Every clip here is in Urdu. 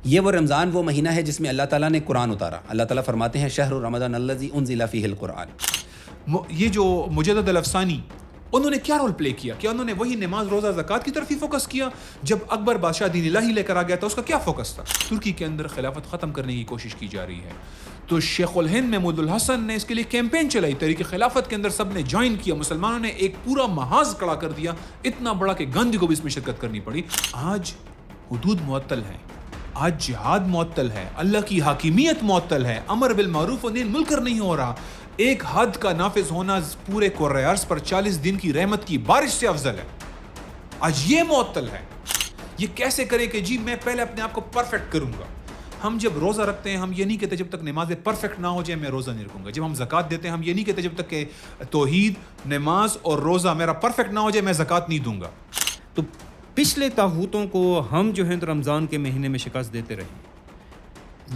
یہ وہ رمضان وہ مہینہ ہے جس میں اللہ تعالیٰ نے قرآن اتارا. اللہ تعالیٰ فرماتے ہیں شہر رمضان الذی انزل فیہ القرآن. یہ جو مجدد الافسانی، انہوں نے کیا رول پلے کیا؟ کیا انہوں نے وہی نماز روزہ زکوٰۃ کی طرف ہی فوکس کیا؟ جب اکبر بادشاہ دین الہی لے کر آ گیا تھا، اس کا کیا فوکس تھا؟ ترکی کے اندر خلافت ختم کرنے کی کوشش کی جا رہی ہے، تو شیخ الہند محمود الحسن نے اس کے لیے کیمپین چلائی، تحریک خلافت کے اندر سب نے جوائن کیا، مسلمانوں نے ایک پورا محاذ کھڑا کر دیا، اتنا بڑا کہ گاندھی کو بھی اس میں شرکت کرنی پڑی. آج حدود معطل ہیں، آج جہاد معطل ہے، اللہ کی حاکمیت معطل ہے، امر بالمعروف و نہی عن المنکر نہیں ہو رہا. ایک حد کا نافذ ہونا پورے کرۂ ارض پر 40 دن کی رحمت کی بارش سے افضل ہے. آج یہ معطل ہے. یہ کیسے کریں کہ جی میں پہلے اپنے آپ کو پرفیکٹ کروں گا. ہم جب روزہ رکھتے ہیں ہم یہ نہیں کہتے جب تک نمازیں پرفیکٹ نہ ہو جائے میں روزہ نہیں رکھوں گا. جب ہم زکوٰۃ دیتے ہیں ہم یہ نہیں کہتے جب تک کہ توحید، نماز اور روزہ میرا پرفیکٹ نہ ہو جائے میں زکوٰۃ نہیں دوں گا. تو پچھلے طاغوتوں کو ہم جو ہیں رمضان کے مہینے میں شکست دیتے رہے.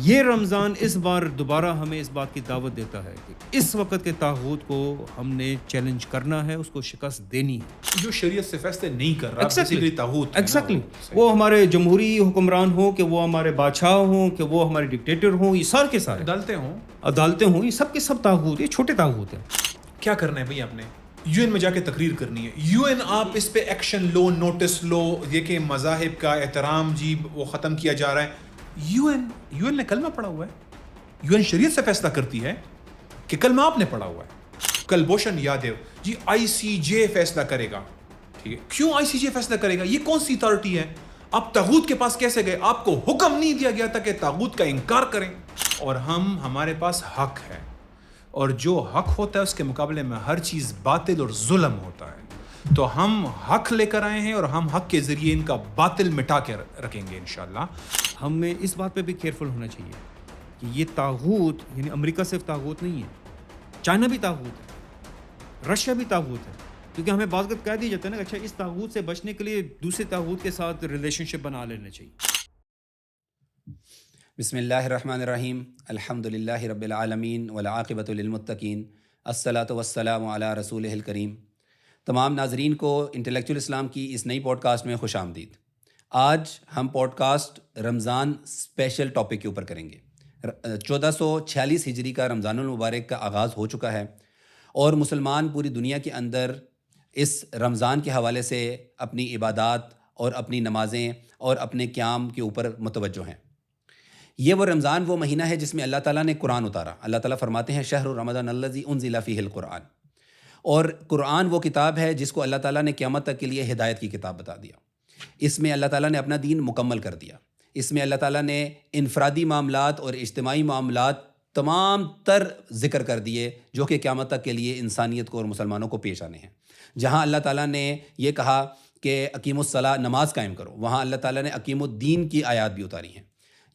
یہ رمضان اس بار دوبارہ ہمیں اس بات کی دعوت دیتا ہے کہ اس وقت کے طاغوت کو ہم نے چیلنج کرنا ہے، اس کو شکست دینی ہے. جو شریعت سے فیصلے نہیں کر رہا بیسیکلی طاغوت ہے. ایگزیکٹلی. وہ ہمارے جمہوری حکمران ہوں، کہ وہ ہمارے بادشاہ ہوں، کہ وہ ہمارے ڈکٹیٹر ہوں، یہ سارے کے سارے عدالتیں ہوں، یہ سب کے سب طاغوت، یہ چھوٹے طاغوت ہیں. کیا کرنا ہے بھائی؟ آپ نے یو این میں جا کے تقریر کرنی ہے. یو این آپ اس پہ ایکشن لو، نوٹس لو. یہ کہ مذاہب کا احترام جی وہ ختم کیا جا رہا ہے. یو این نے کلمہ پڑھا ہوا ہے. یو این شریعت سے فیصلہ کرتی ہے کہ کلمہ آپ نے پڑھا ہوا ہے. کلبھوشن یادیو جی آئی سی جے فیصلہ کرے گا. ٹھیک ہے، کیوں آئی سی جے فیصلہ کرے گا؟ یہ کون سی اتھارٹی ہے؟ آپ طاغوت کے پاس کیسے گئے؟ آپ کو حکم نہیں دیا گیا تھا کہ طاغوت کا انکار کریں. اور ہمارے پاس حق ہے، اور جو حق ہوتا ہے اس کے مقابلے میں ہر چیز باطل اور ظلم ہوتا ہے. تو ہم حق لے کر آئے ہیں اور ہم حق کے ذریعے ان کا باطل مٹا کے رکھیں گے انشاءاللہ. ہمیں اس بات پہ بھی کیئرفل ہونا چاہیے کہ یہ طاغوت، یعنی امریکہ صرف طاغوت نہیں ہے، چائنا بھی طاغوت ہے، رشیا بھی طاغوت ہے. کیونکہ ہمیں بعض وقت کہہ دیا جاتا ہے نا کہ اچھا اس طاغوت سے بچنے کے لیے دوسرے طاغوت کے ساتھ ریلیشن شپ بنا لینا چاہیے. بسم اللہ الرحمن الرحیم. الحمد للہ رب العالمین والعاقبۃ للمتقین، الصلاۃ والسلام علی رسولہ الکریم. تمام ناظرین کو انٹلیکچوئل اسلام کی اس نئی پوڈ کاسٹ میں خوش آمدید. آج ہم پوڈ کاسٹ رمضان اسپیشل ٹاپک کے اوپر کریں گے. 1446 ہجری کا رمضان المبارک کا آغاز ہو چکا ہے، اور مسلمان پوری دنیا کے اندر اس رمضان کے حوالے سے اپنی عبادات اور اپنی نمازیں اور اپنے قیام کے اوپر متوجہ ہیں. یہ وہ رمضان وہ مہینہ ہے جس میں اللہ تعالیٰ نے قرآن اتارا. اللہ تعالیٰ فرماتے ہیں شہر رمضان الذی انزل فیہ القرآن. اور قرآن وہ کتاب ہے جس کو اللہ تعالیٰ نے قیامت تک کے لیے ہدایت کی کتاب بتا دیا. اس میں اللہ تعالیٰ نے اپنا دین مکمل کر دیا. اس میں اللہ تعالیٰ نے انفرادی معاملات اور اجتماعی معاملات تمام تر ذکر کر دیے جو کہ قیامت تک کے لیے انسانیت کو اور مسلمانوں کو پیش آنے ہیں. جہاں اللہ تعالیٰ نے یہ کہا کہ اقیم الصلاۃ، نماز قائم کرو، وہاں اللہ تعالیٰ نے اقیم الدین کی آیات بھی اتاری ہیں،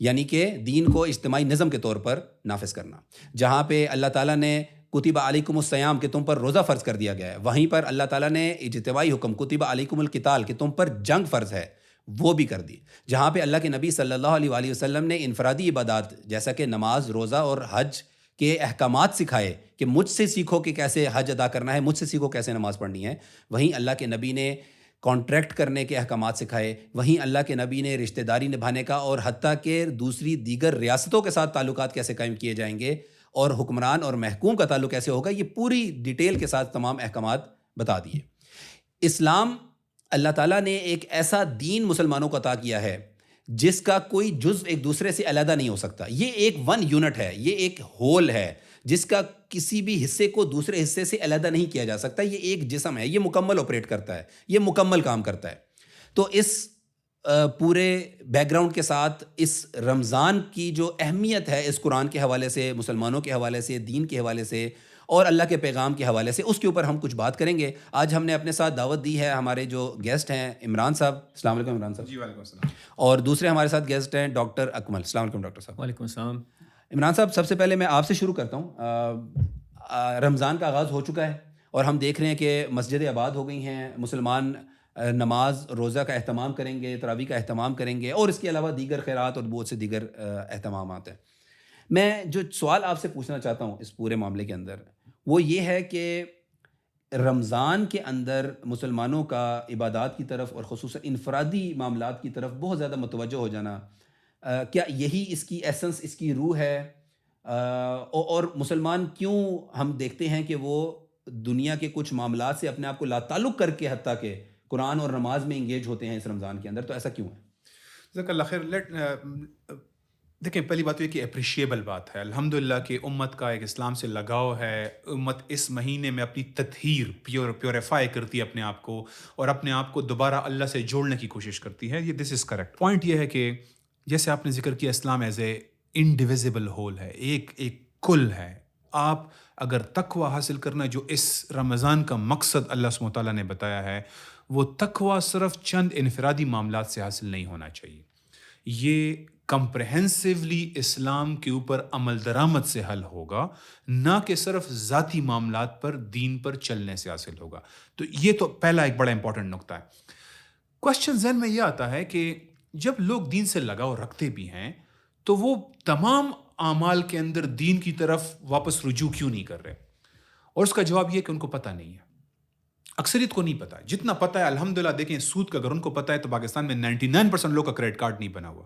یعنی کہ دین کو اجتماعی نظم کے طور پر نافذ کرنا. جہاں پہ اللہ تعالیٰ نے کتب علیکم الصیام کہ تم پر روزہ فرض کر دیا گیا ہے، وہیں پر اللہ تعالیٰ نے اجتماعی حکم کتب علیکم القتال کہ تم پر جنگ فرض ہے وہ بھی کر دی. جہاں پہ اللہ کے نبی صلی اللہ علیہ وآلہ وسلم نے انفرادی عبادات جیسا کہ نماز، روزہ اور حج کے احکامات سکھائے کہ مجھ سے سیکھو کہ کیسے حج ادا کرنا ہے، مجھ سے سیکھو کیسے نماز پڑھنی ہے، وہیں اللہ کے نبی نے کانٹریکٹ کرنے کے احکامات سکھائے. وہیں اللہ کے نبی نے رشتہ داری نبھانے کا اور حتیٰ کہ دوسری دیگر ریاستوں کے ساتھ تعلقات کیسے قائم کیے جائیں گے اور حکمران اور محکوم کا تعلق کیسے ہوگا، یہ پوری ڈیٹیل کے ساتھ تمام احکامات بتا دیے. اسلام، اللہ تعالیٰ نے ایک ایسا دین مسلمانوں کو عطا کیا ہے جس کا کوئی جزو ایک دوسرے سے علیحدہ نہیں ہو سکتا. یہ ایک ون یونٹ ہے، یہ ایک ہول ہے جس کا کسی بھی حصے کو دوسرے حصے سے علیحدہ نہیں کیا جا سکتا. یہ ایک جسم ہے، یہ مکمل آپریٹ کرتا ہے، یہ مکمل کام کرتا ہے. تو اس پورے بیک گراؤنڈ کے ساتھ اس رمضان کی جو اہمیت ہے اس قرآن کے حوالے سے، مسلمانوں کے حوالے سے، دین کے حوالے سے اور اللہ کے پیغام کے حوالے سے، اس کے اوپر ہم کچھ بات کریں گے. آج ہم نے اپنے ساتھ دعوت دی ہے ہمارے جو گیسٹ ہیں عمران صاحب. السلام علیکم عمران صاحب. جی وعلیکم السلام. اور دوسرے ہمارے ساتھ گیسٹ ہیں ڈاکٹر اکمل. السلام علیکم ڈاکٹر صاحب. وعلیکم السلام. عمران صاحب، سب سے پہلے میں آپ سے شروع کرتا ہوں. رمضان کا آغاز ہو چکا ہے اور ہم دیکھ رہے ہیں کہ مسجدیں آباد ہو گئی ہیں، مسلمان نماز روزہ کا اہتمام کریں گے، تراویح کا اہتمام کریں گے، اور اس کے علاوہ دیگر خیرات اور بہت سے دیگر اہتمامات ہیں. میں جو سوال آپ سے پوچھنا چاہتا ہوں اس پورے معاملے کے اندر وہ یہ ہے کہ رمضان کے اندر مسلمانوں کا عبادات کی طرف اور خصوصاً انفرادی معاملات کی طرف بہت زیادہ متوجہ ہو جانا کیا یہی اس کی ایسنس، اس کی روح ہے؟ اور مسلمان کیوں ہم دیکھتے ہیں کہ وہ دنیا کے کچھ معاملات سے اپنے آپ کو لا تعلق کر کے حتیٰ کہ قرآن اور نماز میں انگیج ہوتے ہیں اس رمضان کے اندر؟ تو ایسا کیوں ہے؟ جزاک اللہ خیر. دیکھیں، پہلی بات یہ کہ اپریشیبل بات ہے الحمدللہ کہ امت کا ایک اسلام سے لگاؤ ہے. امت اس مہینے میں اپنی تطہیر پیوریفائی کرتی ہے اپنے آپ کو، اور اپنے آپ کو دوبارہ اللہ سے جوڑنے کی کوشش کرتی ہے. یہ دس از کریکٹ. پوائنٹ یہ ہے کہ جیسے آپ نے ذکر کیا، اسلام ایز اے انڈیویزیبل ہول ہے، ایک کل ہے. آپ اگر تقوی حاصل کرنا جو اس رمضان کا مقصد اللہ سبحانہ و تعالیٰ نے بتایا ہے، وہ تقوی صرف چند انفرادی معاملات سے حاصل نہیں ہونا چاہیے. یہ کمپریہنسولی اسلام کے اوپر عمل درآمد سے حل ہوگا، نہ کہ صرف ذاتی معاملات پر دین پر چلنے سے حاصل ہوگا. تو یہ تو پہلا ایک بڑا امپورٹنٹ نقطہ ہے. کوشچن ذہن میں یہ آتا ہے کہ جب لوگ دین سے لگاؤ رکھتے بھی ہیں تو وہ تمام اعمال کے اندر دین کی طرف واپس رجوع کیوں نہیں کر رہے؟ اور اس کا جواب یہ کہ ان کو پتہ نہیں ہے. اکثریت کو نہیں پتہ. جتنا پتہ ہے الحمدللہ، دیکھیں سود کا اگر ان کو پتہ ہے تو پاکستان میں 99% لوگ کا کریڈٹ کارڈ نہیں بنا ہوا.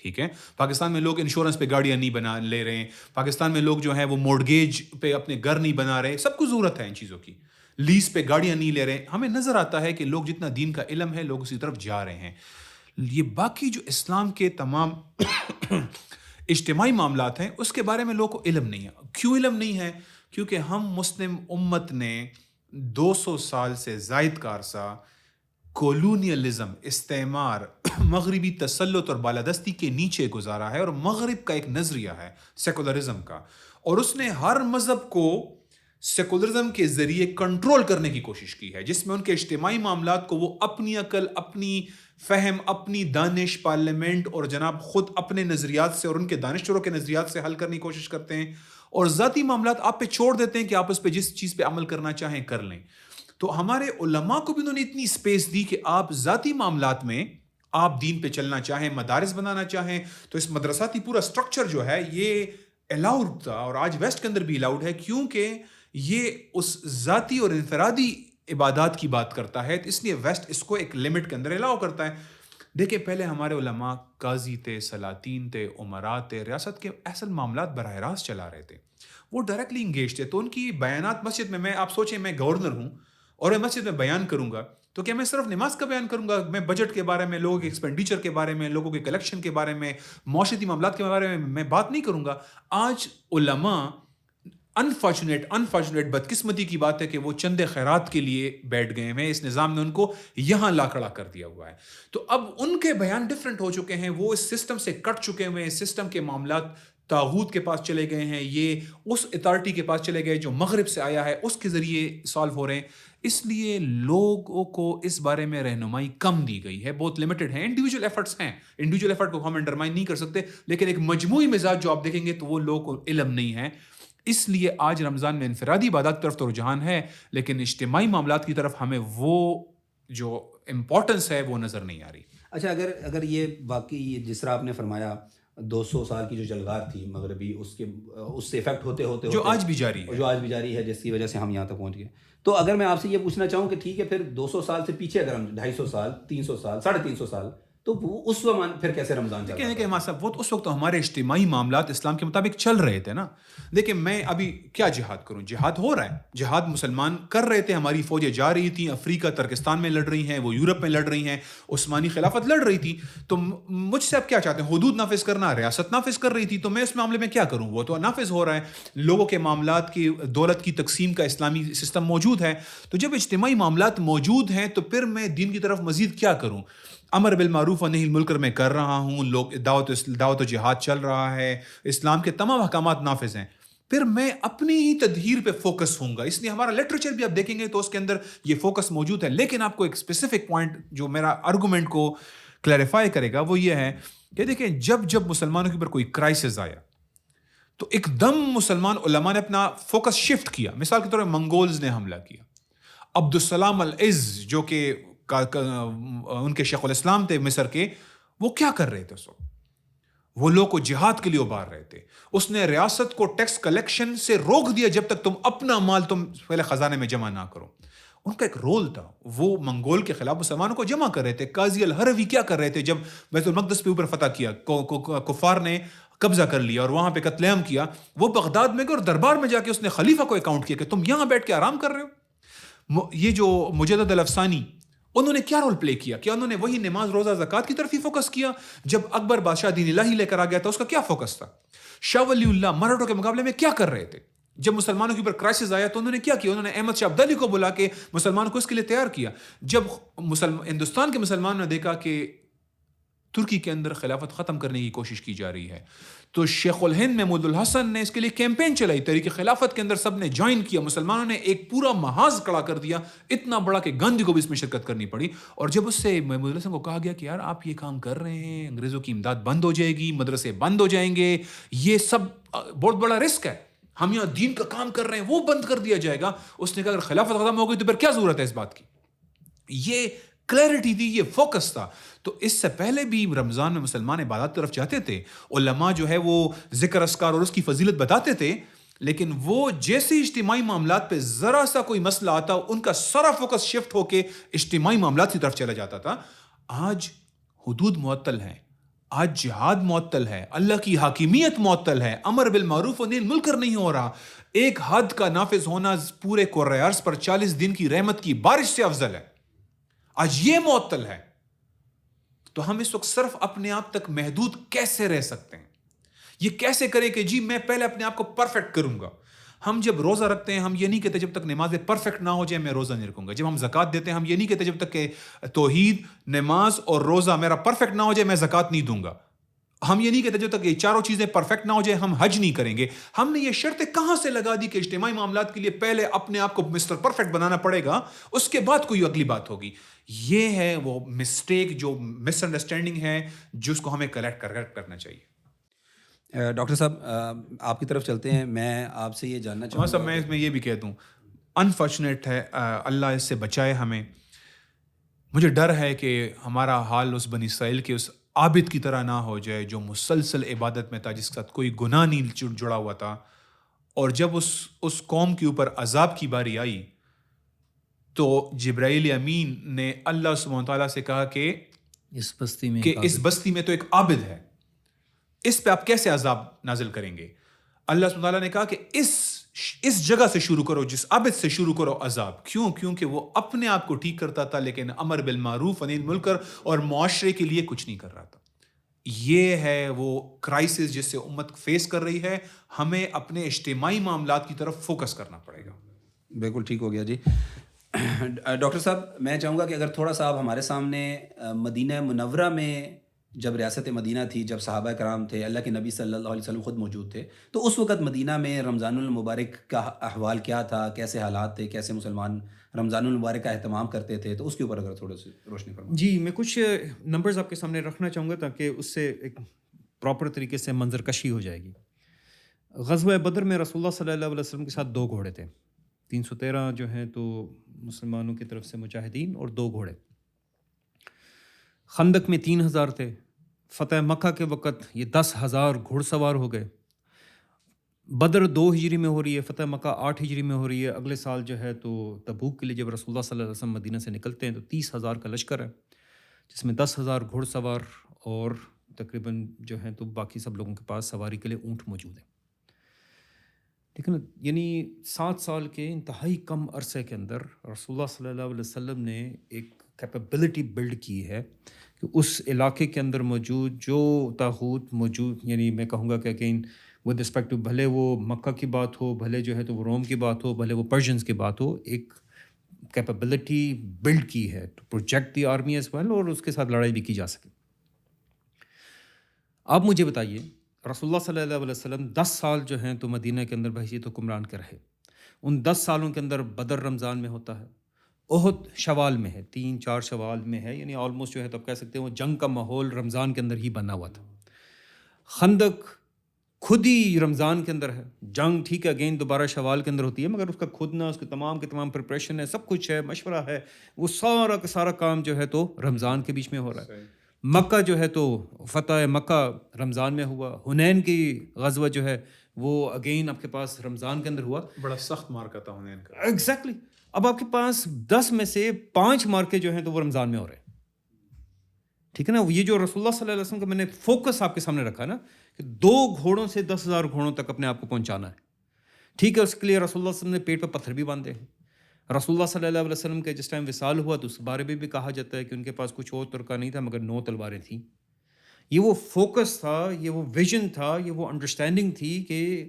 ٹھیک ہے، پاکستان میں لوگ انشورنس پہ گاڑیاں نہیں بنا لے رہے ہیں. پاکستان میں لوگ جو ہیں وہ مورگیج پہ اپنے گھر نہیں بنا رہے. سب کو ضرورت ہے ان چیزوں کی. لیز پہ گاڑیاں نہیں لے رہے. ہمیں نظر آتا ہے کہ لوگ جتنا دین کا علم ہے لوگ اسی طرف جا رہے ہیں. یہ باقی جو اسلام کے تمام اجتماعی معاملات ہیں اس کے بارے میں لوگوں کو علم نہیں ہے. کیوں علم نہیں ہے؟ کیونکہ ہم مسلم امت نے 200 سال سے زائد کا عرصہ کولونیلزم، استعمار، مغربی تسلط اور بالادستی کے نیچے گزارا ہے. اور مغرب کا ایک نظریہ ہے سیکولرزم کا، اور اس نے ہر مذہب کو سیکولرزم کے ذریعے کنٹرول کرنے کی کوشش کی ہے، جس میں ان کے اجتماعی معاملات کو وہ اپنی عقل، اپنی فہم، اپنی دانش، پارلیمنٹ اور جناب خود اپنے نظریات سے اور ان کے دانشوروں کے نظریات سے حل کرنے کی کوشش کرتے ہیں، اور ذاتی معاملات آپ پہ چھوڑ دیتے ہیں کہ آپ اس پہ جس چیز پہ عمل کرنا چاہیں کر لیں. تو ہمارے علماء کو بھی انہوں نے اتنی اسپیس دی کہ آپ ذاتی معاملات میں آپ دین پہ چلنا چاہیں، مدارس بنانا چاہیں تو اس مدرساتی پورا سٹرکچر جو ہے یہ الاؤڈ تھا، اور آج ویسٹ کے اندر بھی الاؤڈ ہے، کیونکہ یہ اس ذاتی اور انفرادی عبادات کی بات کرتا ہے. اس لیے ویسٹ اس کو ایک لمٹ کے اندر الاؤ کرتا ہے. دیکھیں پہلے ہمارے علماء قاضی تھے، سلاطین تھے، امراء تھے، ریاست کے اصل معاملات براہ راست چلا رہے تھے. وہ ڈائریکٹلی انگیج تھے. تو ان کی بیانات مسجد میں آپ سوچیں میں گورنر ہوں اور میں مسجد میں بیان کروں گا تو کیا میں صرف نماز کا بیان کروں گا؟ میں بجٹ کے بارے میں، لوگوں کے ایکسپینڈیچر کے بارے میں، لوگوں کے کلیکشن کے بارے میں، معاشرتی معاملات کے بارے میں بات نہیں کروں گا. آج علماء انفارچونیٹ بدقسمتی کی بات ہے کہ وہ چند خیرات کے لیے بیٹھ گئے ہیں. اس نظام نے ان کو یہاں لا کھڑا کر دیا ہوا ہے. تو اب ان کے بیان ڈفرینٹ ہو چکے ہیں. وہ اس سسٹم سے کٹ چکے ہوئے ہیں. سسٹم کے معاملات طاغوت کے پاس چلے گئے ہیں. یہ اس اتھارٹی کے پاس چلے گئے جو مغرب سے آیا ہے، اس کے ذریعے سالو ہو رہے ہیں. اس لیے لوگوں کو اس بارے میں رہنمائی کم دی گئی ہے، بہت لمیٹڈ ہیں. انڈیویجول ایفرٹس ہیں، انڈیویجول ایفرٹ کو ہم انڈرمائن نہیں کر سکتے، لیکن ایک مجموعی مزاج جو آپ دیکھیں گے تو وہ لوگوں کو علم نہیں ہے. اس لیے آج رمضان میں انفرادی عبادات کی طرف تو رجحان ہے، لیکن اجتماعی معاملات کی طرف ہمیں وہ جو امپورٹنس ہے وہ نظر نہیں آ رہی. اچھا، اگر یہ واقعی جس طرح آپ نے فرمایا 200 سال کی جو جلگار تھی مغربی، اس سے افیکٹ ہوتے جو آج بھی جاری ہے، جس کی وجہ سے ہم یہاں تک پہنچ گئے. تو اگر میں آپ سے یہ پوچھنا چاہوں کہ ٹھیک ہے پھر 200 سال سے پیچھے اگر ہم 250 سال، 300 سال، 350 سال، تو وہ اس وقت پھر کیسے رمضان چل رہا ہے؟ دیکھیں ہمارے صاحب وہ اس وقت تو ہمارے اجتماعی معاملات اسلام کے مطابق چل رہے تھے نا. دیکھیں میں ابھی کیا جہاد کروں؟ جہاد ہو رہا ہے، جہاد مسلمان کر رہے تھے. ہماری فوجیں جا رہی تھیں، افریقہ ترکستان میں لڑ رہی ہیں، وہ یورپ میں لڑ رہی ہیں، عثمانی خلافت لڑ رہی تھی. تو مجھ سے اب کیا چاہتے ہیں؟ حدود نافذ کرنا، ریاست نافذ کر رہی تھی. تو میں اس معاملے میں کیا کروں؟ وہ تو نافذ ہو رہا ہے. لوگوں کے معاملات کی، دولت کی تقسیم کا اسلامی سسٹم موجود ہے. تو جب اجتماعی معاملات موجود ہیں تو پھر میں دین کی طرف مزید کیا کروں؟ امر بالمعروف و نہی المنکر میں کر رہا ہوں، لوگ دعوت و جہاد چل رہا ہے، اسلام کے تمام احکامات نافذ ہیں. پھر میں اپنی ہی تدہیر پہ فوکس ہوں گا. اس لیے ہمارا لٹریچر بھی آپ دیکھیں گے تو اس کے اندر یہ فوکس موجود ہے. لیکن آپ کو ایک اسپیسیفک پوائنٹ جو میرا آرگومنٹ کو کلیریفائی کرے گا وہ یہ ہے کہ دیکھیں جب مسلمانوں کے اوپر کوئی کرائسس آیا تو ایک دم مسلمان علماء نے اپنا فوکس شفٹ کیا. مثال کے طور پر منگولز نے حملہ کیا. عبدالسلام العز جو کہ ان کے شیخ الاسلام تھے مصر کے، وہ کیا کر رہے تھے اس وقت؟ وہ لوگ کو جہاد کے لیے ابھار رہے تھے. اس نے ریاست کو ٹیکس کلیکشن سے روک دیا جب تک تم اپنا مال تم پہلے خزانے میں جمع نہ کرو. ان کا ایک رول تھا. وہ منگول کے خلاف مسلمانوں کو جمع کر رہے تھے. قاضی الحروی کیا کر رہے تھے جب بیت المقدس پہ اوپر فتح کیا, کفار نے قبضہ کر لیا اور وہاں پہ قتل عام کیا, وہ بغداد میں گئے اور دربار میں جا کے اس نے خلیفہ کو اکاؤنٹ کیا کہ تم یہاں بیٹھ کے آرام کر رہے ہو. یہ جو مجدد الافسانی, انہوں نے کیا رول پلے کیا؟ کیا انہوں نے وہی نماز روزہ زکوٰۃ کی طرف ہی فوکس کیا؟ جب اکبر بادشاہ دین الہی لے کر آ گیا تھا اس کا کیا فوکس تھا؟ شاہ ولی اللہ مراٹھوں کے مقابلے میں کیا کر رہے تھے؟ جب مسلمانوں کے اوپر کرائسس آیا تو انہوں نے کیا کیا؟ انہوں نے احمد شاہ عبدالی کو بلا کے مسلمانوں کو اس کے لیے تیار کیا. جب ہندوستان کے مسلمانوں نے دیکھا کہ ترکی کے اندر خلافت ختم کرنے کی کوشش کی جا رہی ہے تو شیخ الہند محمود الحسن نے اس کے لیے کیمپین چلائی. تحریک خلافت کے اندر سب نے جوائن کیا. مسلمانوں نے ایک پورا محاذ کھڑا کر دیا, اتنا بڑا کہ گاندھی کو بھی اس میں شرکت کرنی پڑی. اور جب اس سے محمود الحسن کو کہا گیا کہ یار آپ یہ کام کر رہے ہیں, انگریزوں کی امداد بند ہو جائے گی, مدرسے بند ہو جائیں گے, یہ سب بہت بڑا رسک ہے, ہم یہاں دین کا کام کر رہے ہیں, وہ بند کر دیا جائے گا. اس نے کہا اگر خلافت ختم ہو گئی تو پھر کیا ضرورت ہے اس بات کی. یہ کلیئرٹی تھی, یہ فوکس تھا. تو اس سے پہلے بھی رمضان میں مسلمان عبادات طرف جاتے تھے, علماء جو ہے وہ ذکر اذکار اور اس کی فضیلت بتاتے تھے, لیکن وہ جیسے اجتماعی معاملات پہ ذرا سا کوئی مسئلہ آتا ان کا سارا فوکس شفٹ ہو کے اجتماعی معاملات کی طرف چلا جاتا تھا. آج حدود معطل ہیں, آج جہاد معطل ہے, اللہ کی حاکمیت معطل ہے, امر بالمعروف و نہی عن المنکر نہیں ہو رہا. ایک حد کا نافذ ہونا پورے کرۂ ارض پر 40 دن کی رحمت کی بارش سے افضل ہے. آج یہ معطل ہے تو ہم اس وقت صرف اپنے آپ تک محدود کیسے رہ سکتے ہیں؟ یہ کیسے کریں کہ جی میں پہلے اپنے آپ کو پرفیکٹ کروں گا. ہم جب روزہ رکھتے ہیں ہم یہ نہیں کہتے جب تک نمازیں پرفیکٹ نہ ہو جائے میں روزہ نہیں رکھوں گا. جب ہم زکوٰۃ دیتے ہیں ہم یہ نہیں کہتے جب تک کہ توحید, نماز اور روزہ میرا پرفیکٹ نہ ہو جائے میں زکوٰۃ نہیں دوں گا. ہم یہ نہیں کہتے جب تک یہ چاروں چیزیں پرفیکٹ نہ ہو جائے ہم حج نہیں کریں گے. ہم نے یہ شرطیں کہاں سے لگا دی کہ اجتماعی معاملات کے لیے پہلے اپنے آپ کو مسٹر پرفیکٹ بنانا پڑے گا, اس کے بعد کوئی اگلی بات ہوگی. یہ ہے وہ مسٹیک, جو مس انڈرسٹینڈنگ ہے, جس کو ہمیں کریکٹ کرنا چاہیے. ڈاکٹر صاحب آپ کی طرف چلتے ہیں. میں آپ سے یہ جاننا چاہوں گا, میں اس میں یہ بھی کہہ دوں, انفارچونیٹ ہے, اللہ اس سے بچائے ہمیں. مجھے ڈر ہے کہ ہمارا حال اس بنی اسرائیل کے اس عابد کی طرح نہ ہو جائے جو مسلسل عبادت میں تھا, جس کے ساتھ کوئی گناہ نہیں جڑا ہوا تھا, اور جب اس قوم کے اوپر عذاب کی باری آئی تو جبرائیل امین نے اللہ سبحانہ تعالیٰ سے کہا کہ اس بستی میں تو ایک عابد ہے, اس پہ آپ کیسے عذاب نازل کریں گے؟ اللہ سبحانہ تعالیٰ نے کہا کہ اس جگہ سے شروع کرو, جس عابد سے شروع کرو عذاب. کیوں؟ کیونکہ وہ اپنے آپ کو ٹھیک کرتا تھا لیکن امر بالمعروف و نہی عن المنکر اور معاشرے کے لیے کچھ نہیں کر رہا تھا. یہ ہے وہ کرائسس جس سے امت فیس کر رہی ہے. ہمیں اپنے اجتماعی معاملات کی طرف فوکس کرنا پڑے گا. بالکل ٹھیک ہو گیا جی. ڈاکٹر صاحب میں چاہوں گا کہ اگر تھوڑا سا آپ ہمارے سامنے مدینہ منورہ میں جب ریاست مدینہ تھی, جب صحابہ کرام تھے, اللہ کے نبی صلی اللہ علیہ وسلم خود موجود تھے, تو اس وقت مدینہ میں رمضان المبارک کا احوال کیا تھا, کیسے حالات تھے, کیسے مسلمان رمضان المبارک کا اہتمام کرتے تھے, تو اس کے اوپر اگر تھوڑا سی روشنی فرمائیں. جی, میں کچھ نمبرز آپ کے سامنے رکھنا چاہوں گا تاکہ اس سے ایک پراپر طریقے سے منظر کشی ہو جائے گی. غزوہ بدر میں رسول اللہ صلی اللہ علیہ وسلم کے ساتھ 2 گھوڑے تھے, 313 جو ہیں تو مسلمانوں کی طرف سے مجاہدین اور 2 گھوڑے. خندق میں 3000 تھے. فتح مکہ کے وقت یہ 10,000 گھوڑ سوار ہو گئے. بدر 2 ہجری میں ہو رہی ہے, فتح مکہ 8 ہجری میں ہو رہی ہے. اگلے سال جو ہے تو تبوک کے لیے جب رسول اللہ صلی اللہ علیہ وسلم مدینہ سے نکلتے ہیں تو 30,000 کا لشکر ہے, جس میں 10,000 گھوڑ سوار اور تقریباً جو ہیں تو باقی سب لوگوں کے پاس سواری کے لیے اونٹ موجود ہیں. لیکن یعنی 7 سال کے انتہائی کم عرصے کے اندر رسول اللہ صلی اللہ علیہ وسلم نے ایک کیپیبلٹی بلڈ کی ہے کہ اس علاقے کے اندر موجود جو طاغوت موجود, یعنی میں کہوں گا کہ اگین ود رسپیکٹ ٹو, بھلے وہ مکہ کی بات ہو, بھلے جو ہے تو وہ روم کی بات ہو, بھلے وہ پرشینز کی بات ہو, ایک کیپیبلٹی بلڈ کی ہے to project the army as well, اور اس کے ساتھ لڑائی بھی کی جا سکے. آپ مجھے بتائیے, رسول اللہ صلی اللہ علیہ وسلم 10 سال جو ہیں تو مدینہ کے اندر بحیثیت حکمران کے رہے. ان 10 سالوں کے اندر بدر رمضان میں ہوتا ہے, احد شوال میں ہے, 3-4 شوال میں ہے, یعنی آلموسٹ جو ہے تو آپ کہہ سکتے ہیں وہ جنگ کا ماحول رمضان کے اندر ہی بنا ہوا تھا. خندق خود ہی رمضان کے اندر ہے. جنگ ٹھیک ہے اگین دوبارہ شوال کے اندر ہوتی ہے, مگر اس کا کھودنا, اس کے تمام پریپریشن ہے, سب کچھ ہے, مشورہ ہے, وہ سارا کا سارا کام جو ہے تو رمضان کے بیچ میں ہو رہا ہے. مکہ جو ہے تو فتح مکہ رمضان میں ہوا. حنین کی غزوہ جو ہے وہ اگین آپ کے پاس رمضان کے اندر ہوا. بڑا سخت مارکا تھا حنین کا. ایگزیکٹلی. اب آپ کے پاس 10 میں سے 5 مارکے جو ہیں تو وہ رمضان میں ہو رہے ہیں. ٹھیک ہے نا. یہ جو رسول اللہ صلی اللہ علیہ وسلم کا میں نے فوکس آپ کے سامنے رکھا نا کہ 2 گھوڑوں سے 10,000 گھوڑوں تک اپنے آپ کو پہنچانا ہے. ٹھیک ہے, اس کے لیے رسول اللہ صلی اللہ علیہ وسلم نے پیٹ پہ پتھر بھی باندھے ہیں. رسول اللہ صلی اللہ علیہ وسلم کے جس ٹائم وصال ہوا تو اس بارے میں بھی کہا جاتا ہے کہ ان کے پاس کچھ اور ترکہ نہیں تھا مگر 9 تلواریں تھیں. یہ وہ فوکس تھا, یہ وہ ویژن تھا, یہ وہ انڈرسٹینڈنگ تھی کہ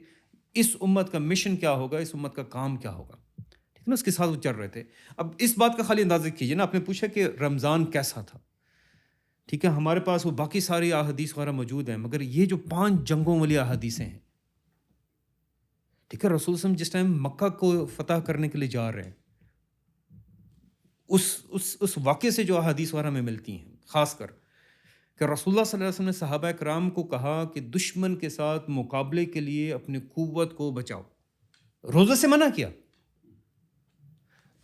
اس امت کا مشن کیا ہوگا, اس امت کا کام کیا ہوگا. ٹھیک ہے نا, اس کے ساتھ وہ چل رہے تھے. اب اس بات کا خالی اندازہ کیجیے نا, آپ نے پوچھا کہ رمضان کیسا تھا. ٹھیک ہے, ہمارے پاس وہ باقی ساری احادیث وغیرہ موجود ہیں مگر یہ جو 5 جنگوں والی احادیثیں ہیں. ٹھیک ہے, رسول وسلم جس ٹائم مکہ کو فتح کرنے کے لیے جا رہے ہیں اس واقعے سے جو احادیث وغیرہ میں ملتی ہیں, خاص کر کہ رسول اللہ صلی اللہ علیہ وسلم نے صحابہ کرام کو کہا کہ دشمن کے ساتھ مقابلے کے لیے اپنی قوت کو بچاؤ. روزے سے منع کیا.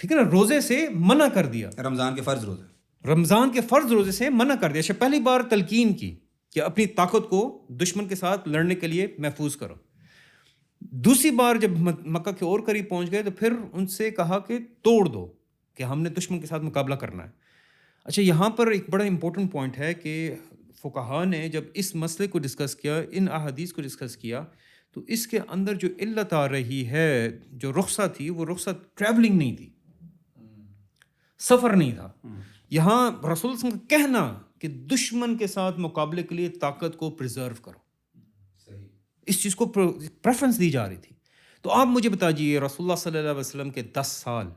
ٹھیک ہے نا, روزے سے منع کر دیا. رمضان کے فرض روزے, رمضان کے فرض روزے سے منع کر دیا. پہلی بار تلقین کی کہ اپنی طاقت کو دشمن کے ساتھ لڑنے کے لیے محفوظ کرو. دوسری بار جب مکہ کے اور قریب پہنچ گئے تو پھر ان سے کہا کہ توڑ دو کہ ہم نے دشمن کے ساتھ مقابلہ کرنا ہے. اچھا, یہاں پر ایک بڑا امپورٹنٹ پوائنٹ ہے کہ فقہاء نے جب اس مسئلے کو ڈسکس کیا, ان احادیث کو ڈسکس کیا, تو اس کے اندر جو علت آ رہی ہے, جو رخصت تھی, وہ رخصت ٹریولنگ نہیں تھی, سفر نہیں تھا. یہاں رسول اللہ کا کہنا کہ دشمن کے ساتھ مقابلے کے لیے طاقت کو پریزرو کرو, اس چیز کو پریفرنس دی جا رہی تھی. تو آپ مجھے بتائیے رسول اللہ صلی اللہ علیہ وسلم کے 10 سال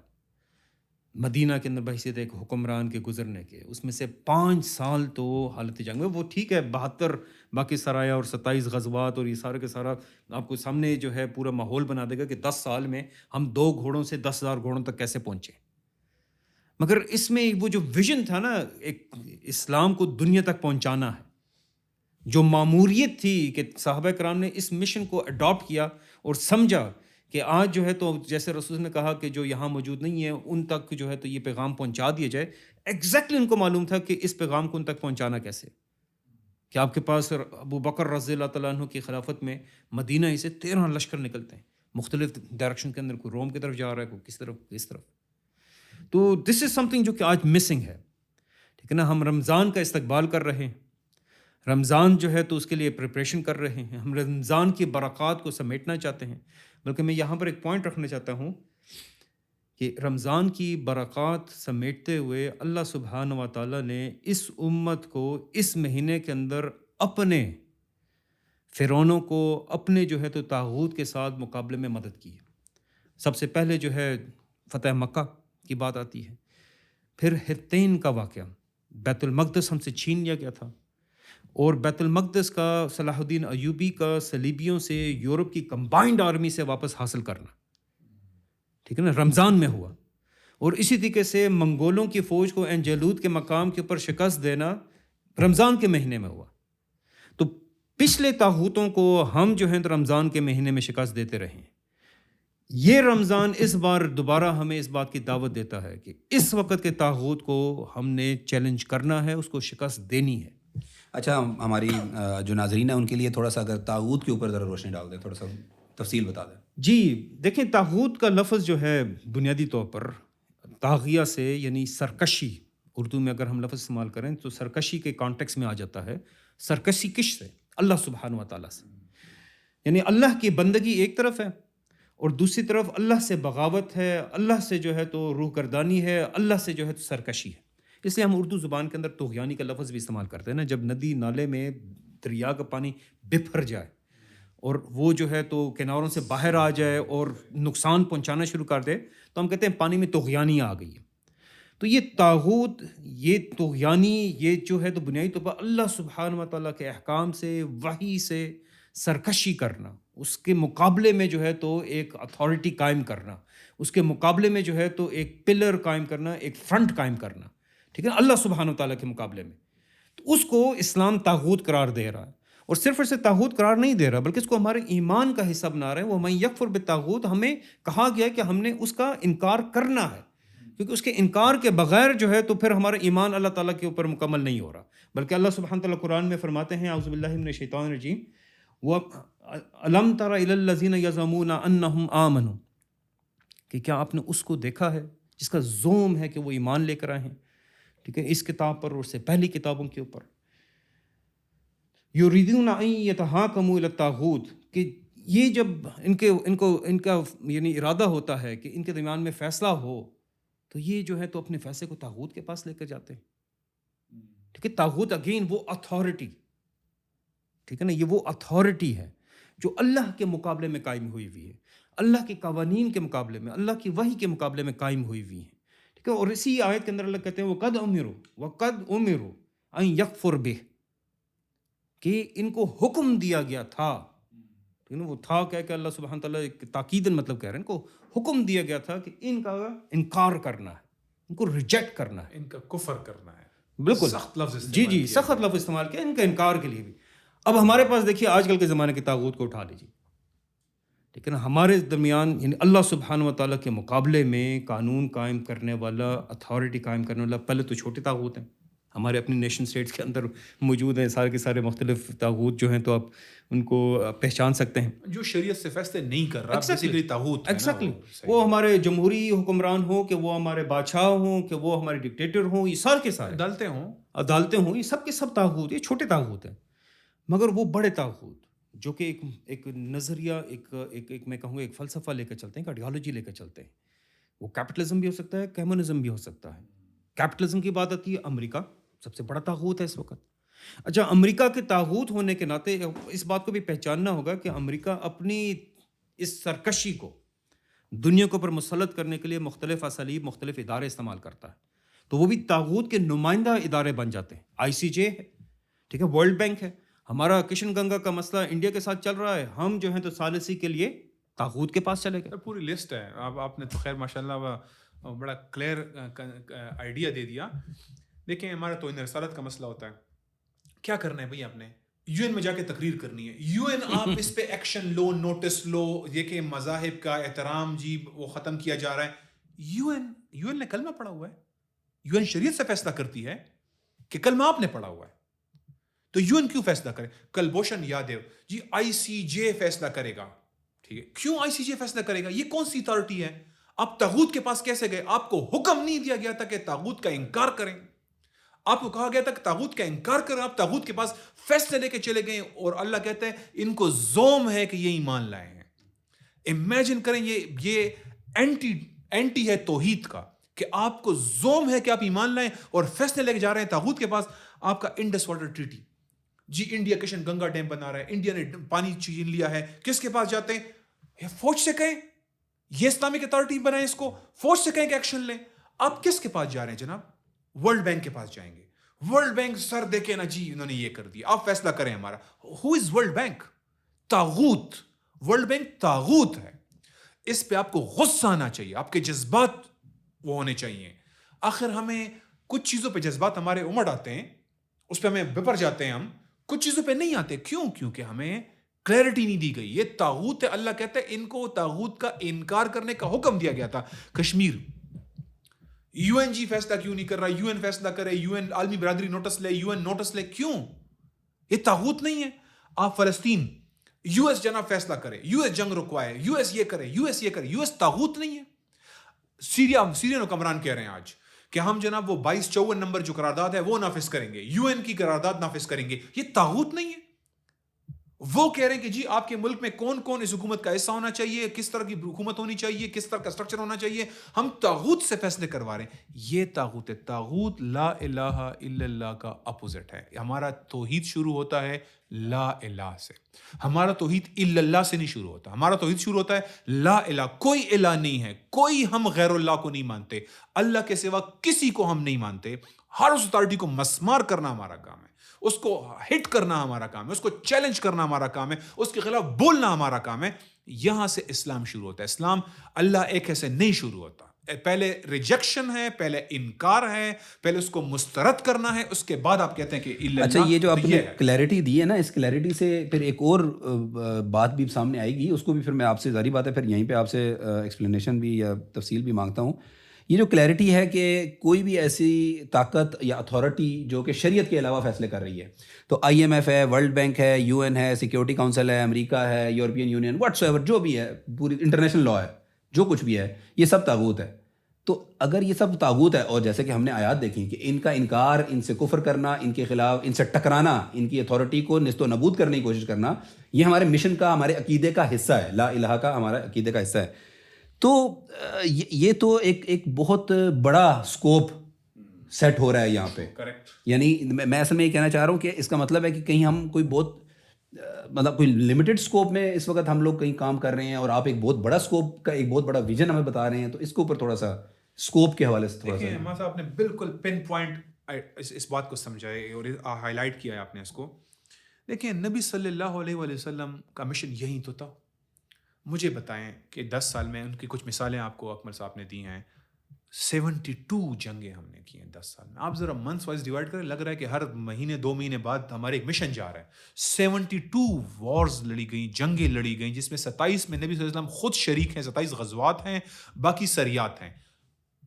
مدینہ کے اندر بحیثیت ایک حکمران کے گزرنے کے, اس میں سے 5 سال تو حالت جنگ میں, وہ ٹھیک ہے 72 باقی سرایا اور 27 غزوات اور یہ سارا کے سارا آپ کو سامنے جو ہے پورا ماحول بنا دے گا کہ 10 سال میں ہم 2 گھوڑوں سے 10,000 گھوڑوں تک کیسے پہنچے. مگر اس میں وہ جو ویژن تھا نا, ایک اسلام کو دنیا تک پہنچانا ہے, جو ماموریت تھی کہ صحابہ کرام نے اس مشن کو اڈاپٹ کیا اور سمجھا کہ آج جو ہے تو جیسے رسول نے کہا کہ جو یہاں موجود نہیں ہے ان تک جو ہے تو یہ پیغام پہنچا دیا جائے. ایگزیکٹلی ان کو معلوم تھا کہ اس پیغام کو ان تک پہنچانا کیسے, کہ آپ کے پاس ابو بکر رضی اللہ تعالیٰ عنہ کی خلافت میں مدینہ ہی سے 13 لشکر نکلتے ہیں مختلف ڈائریکشن کے اندر, کوئی روم کی طرف جا رہا ہے, کوئی کس طرف. تو دس از سم تھنگ جو کہ آج مسنگ ہے. ٹھیک ہے نا, ہم رمضان کا استقبال کر رہے ہیں, رمضان جو ہے تو اس کے لیے پریپریشن کر رہے ہیں, ہم رمضان کی برکات کو سمیٹنا چاہتے ہیں. بلکہ میں یہاں پر ایک پوائنٹ رکھنا چاہتا ہوں کہ رمضان کی برکات سمیٹتے ہوئے اللہ سبحانہ و تعالیٰ نے اس امت کو اس مہینے کے اندر اپنے فرعونوں کو, اپنے جو ہے تو طاغوت کے ساتھ مقابلے میں مدد کی ہے. سب سے پہلے جو ہے فتح مکہ کی بات آتی ہے, پھر ہتین کا واقعہ, بیت المقدس ہم سے چھین لیا گیا تھا, اور بیت المقدس کا صلاح الدین ایوبی کا صلیبیوں سے یورپ کی کمبائنڈ آرمی سے واپس حاصل کرنا, ٹھیک ہے نا, رمضان میں ہوا. اور اسی طریقے سے منگولوں کی فوج کو عین جالوت کے مقام کے اوپر شکست دینا رمضان کے مہینے میں ہوا. تو پچھلے طاغوتوں کو ہم جو ہیں تو رمضان کے مہینے میں شکست دیتے رہے ہیں. یہ رمضان اس بار دوبارہ ہمیں اس بات کی دعوت دیتا ہے کہ اس وقت کے طاغوت کو ہم نے چیلنج کرنا ہے, اس کو شکست دینی ہے. اچھا, ہماری جو ناظرین ہیں ان کے لیے تھوڑا سا اگر طاغوت کے اوپر ذرا روشنی ڈال دیں, تھوڑا سا تفصیل بتا دیں. جی دیکھیں, طاغوت کا لفظ جو ہے بنیادی طور پر طاغیہ سے یعنی سرکشی, اردو میں اگر ہم لفظ استعمال کریں تو سرکشی کے کانٹیکس میں آ جاتا ہے. سرکشی کس سے؟ اللہ سبحانہ و تعالیٰ سے. یعنی اللہ کی بندگی ایک طرف ہے اور دوسری طرف اللہ سے بغاوت ہے, اللہ سے جو ہے تو روح گردانی ہے, اللہ سے جو ہے تو سرکشی ہے. اس لیے ہم اردو زبان کے اندر طغیانی کا لفظ بھی استعمال کرتے ہیں نا, جب ندی نالے میں دریا کا پانی بپھر جائے اور وہ جو ہے تو کناروں سے باہر آ جائے اور نقصان پہنچانا شروع کر دے تو ہم کہتے ہیں پانی میں طغیانی آ گئی ہے. تو یہ طاغوت, یہ طغیانی, یہ جو ہے تو بنیادی طور پر اللہ سبحانہ و تعالیٰ کے احکام سے, وحی سے سرکشی کرنا, اس کے مقابلے میں جو ہے تو ایک اتھارٹی قائم کرنا, اس کے مقابلے میں جو ہے تو ایک پلر قائم کرنا, ایک فرنٹ قائم کرنا, ٹھیک ہے, اللہ سبحانہ و تعالیٰ کے مقابلے میں. تو اس کو اسلام طاغوت قرار دے رہا ہے, اور صرف اسے طاغوت قرار نہیں دے رہا بلکہ اس کو ہمارے ایمان کا حصہ بنا رہے ہیں. وہ من یکفر بالطاغوت, ہمیں کہا گیا کہ ہم نے اس کا انکار کرنا ہے, کیونکہ اس کے انکار کے بغیر جو ہے تو پھر ہمارا ایمان اللہ تعالیٰ کے اوپر مکمل نہیں ہو رہا. بلکہ اللہ سبحانہ تعالیٰ قرآن میں فرماتے ہیں, اعوذ باللہ من الشیطان الرجیم, وَأَلَمْ تَرَ إِلَى الَّذِينَ يَزْعُمُونَ أَنَّهُمْ آمَنُوا, کہ کیا آپ نے اس کو دیکھا ہے جس کا زوم ہے کہ وہ ایمان لے کر آئے ہیں، ٹھیک ہے، اس کتاب پر اور اس سے پہلی کتابوں کے اوپر. یریدون ان یتحاکموا الی الطاغوت، کہ یہ جب ان کا یعنی ارادہ ہوتا ہے کہ ان کے درمیان میں فیصلہ ہو تو یہ جو ہے تو اپنے فیصلے کو طاغوت کے پاس لے کر جاتے ہیں. ٹھیک ہے، طاغوت اگین وہ اتھارٹی، ٹھیک ہے نا، یہ وہ اتھارٹی ہے جو اللہ کے مقابلے میں قائم ہوئی ہوئی ہے، اللہ کے قوانین کے مقابلے میں، اللہ کی وحی کے مقابلے میں قائم ہوئی ہوئی ہے. ٹھیک ہے، اور اسی آیت کے اندر اللہ کہتے ہیں وَقَدْ أُمِرُوا أَن يَكْفُرْ بِهِ، کہ ان کو حکم دیا گیا تھا. ٹھیک ہے، وہ تھا کہہ کہ اللہ سبحانہ تعالیٰ تاکیداً مطلب کہہ رہے ہیں، ان کو حکم دیا گیا تھا کہ ان کا انکار کرنا ہے، ان کو ریجیکٹ کرنا ہے، ان کا کفر کرنا ہے. بالکل سخت لفظ استعمال جی کیا. سخت لفظ استعمال کیا ان کا انکار کے لیے بھی. اب ہمارے پاس دیکھیے آج کل کے زمانے کے طاغوت کو اٹھا لیجیے، ٹھیک ہے نا، ہمارے درمیان یعنی اللہ سبحانہ و تعالیٰ کے مقابلے میں قانون قائم کرنے والا، اتھارٹی قائم کرنے والا، پہلے تو چھوٹے طاغوت ہیں ہمارے اپنی نیشن اسٹیٹس کے اندر موجود ہیں، سارے کے سارے مختلف طاغوت جو ہیں تو آپ ان کو پہچان سکتے ہیں. جو شریعت سے فیصلے نہیں کر رہا بیسیکلی طاغوت ہے نا. ایگزیکٹلی، وہ ہمارے جمہوری حکمران ہوں، کہ وہ ہمارے بادشاہ ہوں، کہ وہ ہمارے ڈکٹیٹر ہوں، یہ سارے کے سارے عدالتیں ہوں، یہ سب کے سب طاغوت، یہ چھوٹے طاغوت ہیں. مگر وہ بڑے طاغوت جو کہ ایک نظریہ، ایک میں کہوں گا ایک فلسفہ لے کر چلتے ہیں، ایک آئیڈیالوجی لے کر چلتے ہیں. وہ کیپٹلزم بھی ہو سکتا ہے، کمیونزم بھی ہو سکتا ہے. کیپٹلزم کی بات آتی ہے، امریکہ سب سے بڑا طاغوت ہے اس وقت. اچھا، امریکہ کے طاغوت ہونے کے ناطے اس بات کو بھی پہچاننا ہوگا کہ امریکہ اپنی اس سرکشی کو دنیا کے اوپر مسلط کرنے کے لیے مختلف اسالیب، مختلف ادارے استعمال کرتا ہے. تو وہ بھی طاغوت کے نمائندہ ادارے بن جاتے ہیں. ICJ ہے، ٹھیک ہے، ورلڈ بینک ہے. ہمارا کشن گنگا کا مسئلہ انڈیا کے ساتھ چل رہا ہے، ہم جو ہیں تو ثالثی کے لیے طاغوت کے پاس چلے گئے. پوری لسٹ ہے. آپ نے تو خیر ماشاءاللہ بڑا کلیئر آئیڈیا دے دیا. دیکھیں، ہمارا تو رسالت کا مسئلہ ہوتا ہے، کیا کرنا ہے بھئی، آپ نے UN میں جا کے تقریر کرنی ہے. UN آپ اس پہ ایکشن لو، نوٹس لو، یہ کہ مذاہب کا احترام جی وہ ختم کیا جا رہا ہے. UN نے کلمہ پڑھا ہوا ہے، UN شریعت سے فیصلہ کرتی ہے کہ کلمہ آپ نے پڑھا ہوا ہے، تو UN کیوں فیصلہ کرے؟ کلبھوشن یادیو جی ICJ فیصلہ کرے گا. ٹھیک ہے، کیوں ICJ فیصلہ کرے گا؟ یہ کون سی اتھارٹی ہے؟ آپ طاغوت کے پاس کیسے گئے؟ آپ کو حکم نہیں دیا گیا تھا کہ طاغوت کا انکار کریں، آپ کو کہا گیا تھا کہ طاغوت کا انکار کریں، آپ طاغوت کے پاس فیصلے لے کے چلے گئے، اور اللہ کہتا ہے ان کو زوم ہے کہ یہ ایمان لائے ہیں. امیجن کریں، یہ اینٹی ہے توحید کا، کہ آپ کو زوم ہے کہ آپ ایمان لائیں اور فیصلے لے کے جا رہے ہیں طاغوت کے پاس. آپ کا انڈس واٹر ٹریٹی، جی انڈیا کشن گنگا ڈیم بنا رہا ہے، انڈیا نے پانی چھین لیا ہے، کس کے پاس جاتے ہیں؟ فوج سے کہیں، یہ اسلامک اتھارٹی بنائے اس کو، فوج سے کہیں کہ ایکشن لیں. آپ کس کے پاس جا رہے ہیں جناب؟ ورلڈ بینک کے پاس جائیں گے. ورلڈ بینک سر دیکھے نا جی انہوں نے یہ کر دیا، آپ فیصلہ کریں ہمارا. Who is world bank? طاغوت. ورلڈ بینک طاغوت ہے. اس پہ آپ کو غصہ آنا چاہیے، آپ کے جذبات وہ ہونے چاہیے. آخر ہمیں کچھ چیزوں پہ جذبات ہمارے امڑ آتے ہیں، اس پہ ہمیں بپر جاتے ہیں، ہم کچھ چیزوں پہ نہیں آتے. کیوں؟ کیونکہ ہمیں کلیئرٹی نہیں دی گئی. یہ طاغوت ہے، اللہ کہتا ہے ان کو طاغوت کا انکار کرنے کا حکم دیا گیا تھا. کشمیر UN جی فیصلہ کیوں نہیں کر رہا؟ UN فیصلہ کرے، UN عالمی برادری نوٹس لے، UN نوٹس لے. کیوں؟ یہ طاغوت نہیں ہے. آپ فلسطین، US جناب فیصلہ کرے، US جنگ رکوائے، US یہ کرے، US یہ کرے. US طاغوت نہیں ہے. سیرین حکمران کہہ رہے ہیں آج کہ ہم جناب وہ 2254 نمبر جو قرارداد ہے وہ نافذ کریں گے، UN کی قرارداد نافذ کریں گے. یہ طاغوت نہیں ہے. وہ کہہ رہے ہیں کہ جی آپ کے ملک میں کون کون اس حکومت کا حصہ ہونا چاہیے، کس طرح کی حکومت ہونی چاہیے، کس طرح کا اسٹرکچر ہونا چاہیے. ہم طاغوت سے فیصلے کروا رہے ہیں. یہ طاغوت ہے. طاغوت لا الہ الا اللہ کا اپوزٹ ہے. ہمارا توحید شروع ہوتا ہے لا الہ سے. ہمارا توحید الا اللہ سے نہیں شروع ہوتا. ہمارا توحید شروع ہوتا ہے لا الہ. کوئی الہ نہیں ہے، کوئی ہم غیر اللہ کو نہیں مانتے، اللہ کے سوا کسی کو ہم نہیں مانتے. ہر اس اتھارٹی کو مسمار کرنا ہمارا کام ہے، اس کو ہٹ کرنا ہمارا کام ہے، اس کو چیلنج کرنا ہمارا کام ہے، اس کے خلاف بولنا ہمارا کام ہے. یہاں سے اسلام شروع ہوتا ہے. اسلام اللہ ایک ایسے نہیں شروع ہوتا. پہلے ریجیکشن ہے، پہلے انکار ہے، پہلے اس کو مسترد کرنا ہے، اس کے بعد آپ کہتے ہیں کہ اللہ. اچھا، یہ جو آپ نے کلیئرٹی دی ہے نا، اس کلیئرٹی سے پھر ایک اور بات بھی سامنے آئے گی، اس کو بھی پھر میں آپ سے ظاہری بات ہے پھر یہیں پہ آپ سے ایکسپلینیشن بھی یا تفصیل بھی مانگتا ہوں. یہ جو کلیئرٹی ہے کہ کوئی بھی ایسی طاقت یا اتھارٹی جو کہ شریعت کے علاوہ فیصلے کر رہی ہے، تو IMF ہے، ورلڈ بینک ہے، UN ہے، سیکیورٹی کاؤنسل ہے، امریکہ ہے، یورپین یونین، واٹس ایور جو بھی ہے، پوری انٹرنیشنل لا ہے، جو کچھ بھی ہے یہ سب طاغوت ہے. تو اگر یہ سب طاغوت ہے اور جیسے کہ ہم نے آیات دیکھی کہ ان کا انکار، ان سے کفر کرنا، ان کے خلاف ان سے ٹکرانا، ان کی اتھارٹی کو نیست و نابود کرنے کی کوشش کرنا، یہ ہمارے مشن کا، ہمارے عقیدے کا حصہ ہے. لا الہ کا ہمارا عقیدے کا حصہ ہے. تو یہ تو ایک بہت بڑا اسکوپ سیٹ ہو رہا ہے یہاں پہ. یعنی میں اصل میں یہ کہنا چاہ رہا ہوں کہ اس کا مطلب ہے کہ کہیں ہم کوئی بہت مطلب کوئی لمیٹڈ اسکوپ میں اس وقت ہم لوگ کہیں کام کر رہے ہیں اور آپ ایک بہت بڑا اسکوپ کا ایک بہت بڑا ویژن ہمیں بتا رہے ہیں. تو اس کے اوپر تھوڑا سا اسکوپ کے حوالے سے تھوڑا سا. دیکھیں صاحب نے بالکل پن پوائنٹ اس بات کو سمجھائے اور ہائی لائٹ کیا ہے آپ نے اس کو. دیکھیں نبی صلی اللہ علیہ وسلم کا مشن یہی تو تھا. مجھے بتائیں کہ 10 سال میں ان کی کچھ مثالیں آپ کو اکمل صاحب نے دی ہیں. 72 جنگیں ہم نے کی ہیں 10 سال میں. آپ ذرا منتھس وائز ڈیوائڈ کریں, لگ رہا ہے کہ ہر مہینے 2 مہینے بعد ہمارے ایک مشن جا رہا ہے. 72 وارز لڑی گئیں, جنگیں لڑی گئیں, جس میں 27 میں نبی صلی اللہ علیہ وسلم خود شریک ہیں, 27 غزوات ہیں, باقی سریات ہیں.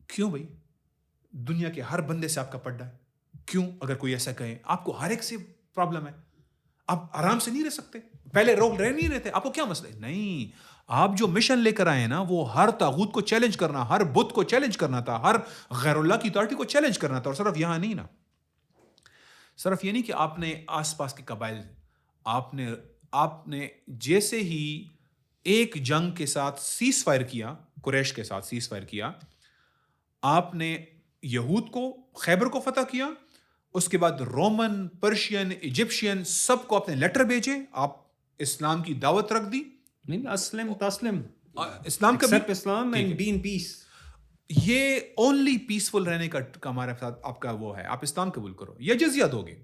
کیوں بھائی؟ دنیا کے ہر بندے سے آپ کا پڑا ہے. کیوں؟ اگر کوئی ایسا کہے آپ کو ہر ایک سے پرابلم ہے, آپ آرام سے نہیں رہ سکتے, پہلے رہ نہیں رہتے, آپ کو کیا مسئلہ ہے؟ نہیں, آپ جو مشن لے کر آئے نا وہ ہر طاغوت کو چیلنج کرنا, ہر بت کو چیلنج کرنا تھا, ہر غیر اللہ کی اتھارٹی کو چیلنج کرنا تھا. اور صرف یہاں نہیں نا, صرف یہ نہیں کہ آپ نے آس پاس کے قبائل, آپ نے جیسے ہی ایک جنگ کے ساتھ سیز فائر کیا, قریش کے ساتھ سیز فائر کیا, آپ نے یہود کو, خیبر کو فتح کیا, اس کے بعد رومن, پرشین, ایجپشین سب کو اپنے لیٹر بھیجے, آپ اسلام کی دعوت رکھ دی. نہیں, اسلم تسلم, اسلام کا اسلام اینڈ بی ان پیس. یہ اونلی پیسفل رہنے کا ہمارے ساتھ آپ کا وہ ہے, آپ اسلام قبول کرو یا جزیہ دو گے.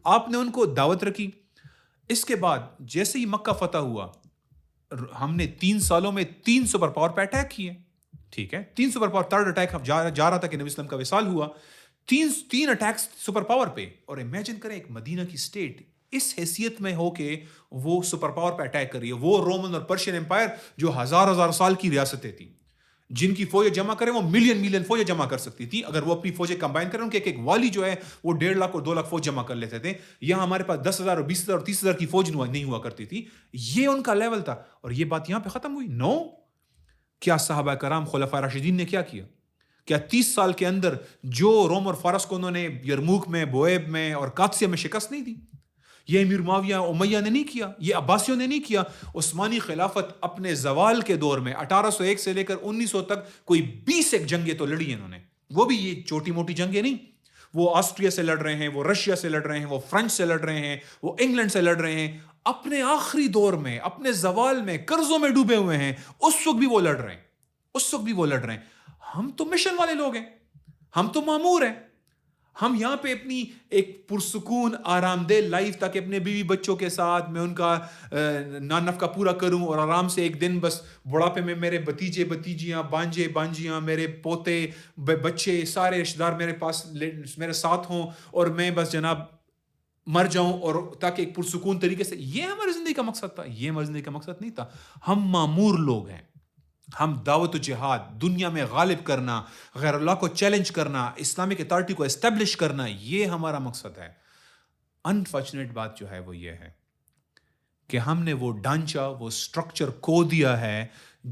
آپ نے ان کو دعوت رکھی. اس کے بعد جیسے ہی مکہ فتح ہوا, ہم نے 3 سالوں میں 3 سپر پاور پہ اٹیک کیے. ٹھیک ہے, 3 سپر پاور, 3rd اٹیک جا رہا تھا کہ نبی اسلام کا وصال ہوا, 3 اٹیکس سپر پاور پہ. اور امیجن کریں ایک مدینہ کی اسٹیٹ اس حیثیت میں ہو کہ وہ سپر پاور پہ اٹیک کر رہی ہے. وہ رومن اور پرشین امپائر جو ہزار سال کی ریاستیں تھیں, جن کی فوجیں جمع کریں وہ ملین فوجیں جمع کر سکتی تھی. اگر وہ اپنی فوجیں کمبائن کریں, ان کے ایک والی جو ہے وہ 1.5 لاکھ اور 2 لاکھ فوج جمع کر لیتے تھے. یہاں ہمارے پاس 10,000 اور 20,000 اور 30,000 کی فوج نہیں ہوا کرتی تھی. یہ ان کا لیول تھا. اور یہ بات یہاں پہ ختم ہوئی؟ نو. کیا صحابہ کرام خلفاء راشدین نے کیا کیا؟ کیا 30 سال کے اندر جو روم اور فارس کو انہوں نے یرموک میں, بوئیب میں اور قادسیہ میں شکست نہیں دی, یہ امیر معاویہ امیہ نے نہیں کیا, یہ عباسیوں نے نہیں کیا. عثمانی خلافت اپنے زوال کے دور میں 1801 سے لے کر 1900 تک کوئی 20 ایک جنگیں تو لڑی انہوں نے. وہ بھی یہ چھوٹی موٹی جنگیں نہیں. وہ آسٹریا سے لڑ رہے ہیں, وہ رشیا سے لڑ رہے ہیں, وہ فرانس سے لڑ رہے ہیں, وہ انگلینڈ سے لڑ رہے ہیں. اپنے آخری دور میں, اپنے زوال میں, قرضوں میں ڈوبے ہوئے ہیں, اس وقت بھی وہ لڑ رہے ہیں. ہم تو مشن والے لوگ ہیں, ہم تو مامور ہیں. ہم یہاں پہ اپنی ایک پرسکون آرام دہ لائف تاکہ اپنے بیوی بچوں کے ساتھ میں ان کا نفقہ پورا کروں اور آرام سے ایک دن بس بڑھاپے میں میرے بھتیجے بھتیجیاں, بانجے بانجیاں, میرے پوتے بچے سارے رشتہ دار میرے پاس میرے ساتھ ہوں اور میں بس جناب مر جاؤں, اور تاکہ ایک پرسکون طریقے سے. یہ ہماری زندگی کا مقصد تھا, یہ ہماری زندگی کا مقصد نہیں تھا. ہم مامور لوگ ہیں. ہم دعوت و جہاد, دنیا میں غالب کرنا, غیر اللہ کو چیلنج کرنا, اسلامک اتھارٹی کو اسٹیبلش کرنا, یہ ہمارا مقصد ہے. انفارچونیٹ بات جو ہے وہ یہ ہے کہ ہم نے وہ ڈھانچہ, وہ سٹرکچر کھو دیا ہے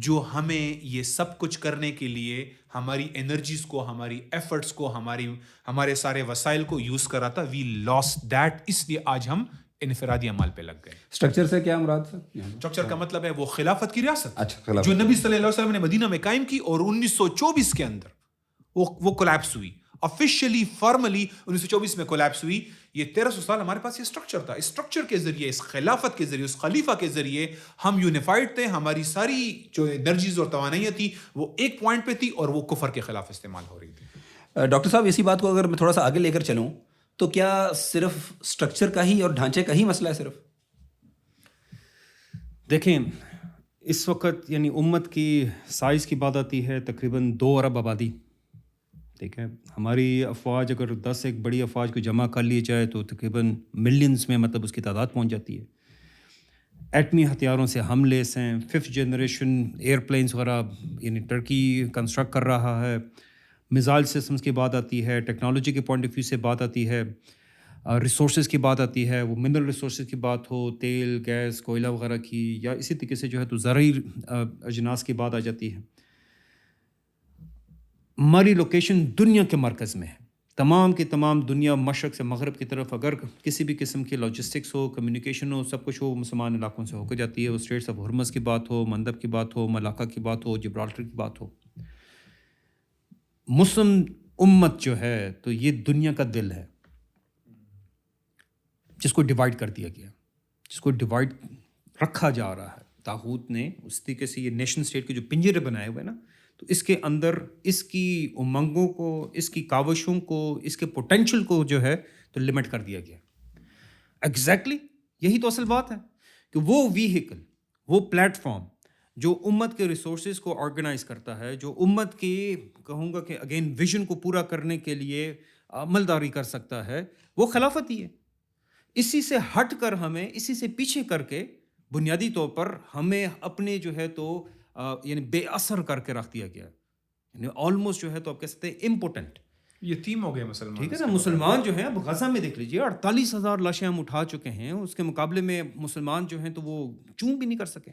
جو ہمیں یہ سب کچھ کرنے کے لیے ہماری انرجیز کو, ہماری ایفرٹس کو, ہمارے سارے وسائل کو یوز کرا تھا. وی لاسٹ دیٹ. اس لیے آج ہم انفرادی عمل پہ لگ گئے. اسٹرکچر سے کیا مراد ہے؟ اسٹرکچر کا مطلب ہے وہ خلافت کی ریاست اچھا, جو نبی صلی اللہ علیہ وسلم نے مدینہ میں قائم کی اور 1924 کے اندر وہ کولیپس ہوئی. آفیشلی فارملی 1924 میں کولیپس ہوئی. یہ 1300 سال ہمارے پاس یہ اسٹرکچر تھا. اس اسٹرکچر کے ذریعے, اس خلافت کے ذریعے, اس خلیفہ کے ذریعے ہم یونیفائڈ تھے. ہماری ساری جو انرجیز اور توانائیاں تھیں وہ ایک پوائنٹ پہ تھی اور وہ کفر کے خلاف استعمال ہو رہی تھی. ڈاکٹر صاحب اسی بات کو اگر میں تھوڑا سا آگے لے کر چلوں تو کیا صرف اسٹرکچر کا ہی اور ڈھانچے کا ہی مسئلہ ہے صرف؟ دیکھیں اس وقت یعنی امت کی سائز کی بات آتی ہے تقریباً 2 ارب آبادی. ٹھیک ہے, ہماری افواج اگر 10 ایک بڑی افواج کو جمع کر لی جائے تو تقریباً ملینز میں مطلب اس کی تعداد پہنچ جاتی ہے. ایٹمی ہتھیاروں سے ہم لیس ہیں. 5th جنریشن ایئر پلینس وغیرہ یعنی ٹرکی کنسٹرکٹ کر رہا ہے. میزائل سسٹمز کی بات آتی ہے, ٹیکنالوجی کے پوائنٹ آف ویو سے بات آتی ہے, ریسورسز کی بات آتی ہے, وہ منرل ریسورسز کی بات ہو, تیل گیس کوئلہ وغیرہ کی, یا اسی طریقے سے جو ہے تو زرعی اجناس کی بات آ جاتی ہے. ہماری لوکیشن دنیا کے مرکز میں ہے. تمام کی تمام دنیا مشرق سے مغرب کی طرف اگر کسی بھی قسم کی لاجسٹکس ہو، کمیونیکیشن ہو، سب کچھ ہو مسلمان علاقوں سے ہو کے جاتی ہے. وہ اسٹریٹس آف ہرمز کی بات ہو، مندب کی بات ہو، ملاقہ کی بات ہو، جبرالٹر کی بات ہو. مسلم امت جو ہے تو یہ دنیا کا دل ہے جس کو ڈیوائڈ کر دیا گیا، جس کو ڈیوائڈ رکھا جا رہا ہے. طاغوت نے اس طریقے سے یہ نیشن اسٹیٹ کے جو پنجرے بنائے ہوئے نا، تو اس کے اندر اس کی امنگوں کو، اس کی کاوشوں کو، اس کے پوٹینشل کو جو ہے تو لمٹ کر دیا گیا. ایگزیکٹلی یہی تو اصل بات ہے کہ وہ ویہیکل، وہ پلیٹ فارم جو امت کے ریسورسز کو آرگنائز کرتا ہے، جو امت کے کہوں گا کہ اگین ویژن کو پورا کرنے کے لیے عملداری کر سکتا ہے، وہ خلافت ہی ہے. اسی سے ہٹ کر ہمیں، اسی سے پیچھے کر کے بنیادی طور پر ہمیں اپنے جو ہے تو یعنی بے اثر کر کے رکھ دیا گیا، یعنی آلموسٹ جو ہے تو آپ کہہ سکتے ہیں امپوٹنٹ. یتیم ہو گئے مسلمان. ٹھیک ہے نا. مسلمان جو ہیں اب غزہ میں دیکھ لیجیے 48,000 لاشیں ہم اٹھا چکے ہیں، اس کے مقابلے میں مسلمان جو ہیں تو وہ چون بھی نہیں کر سکے.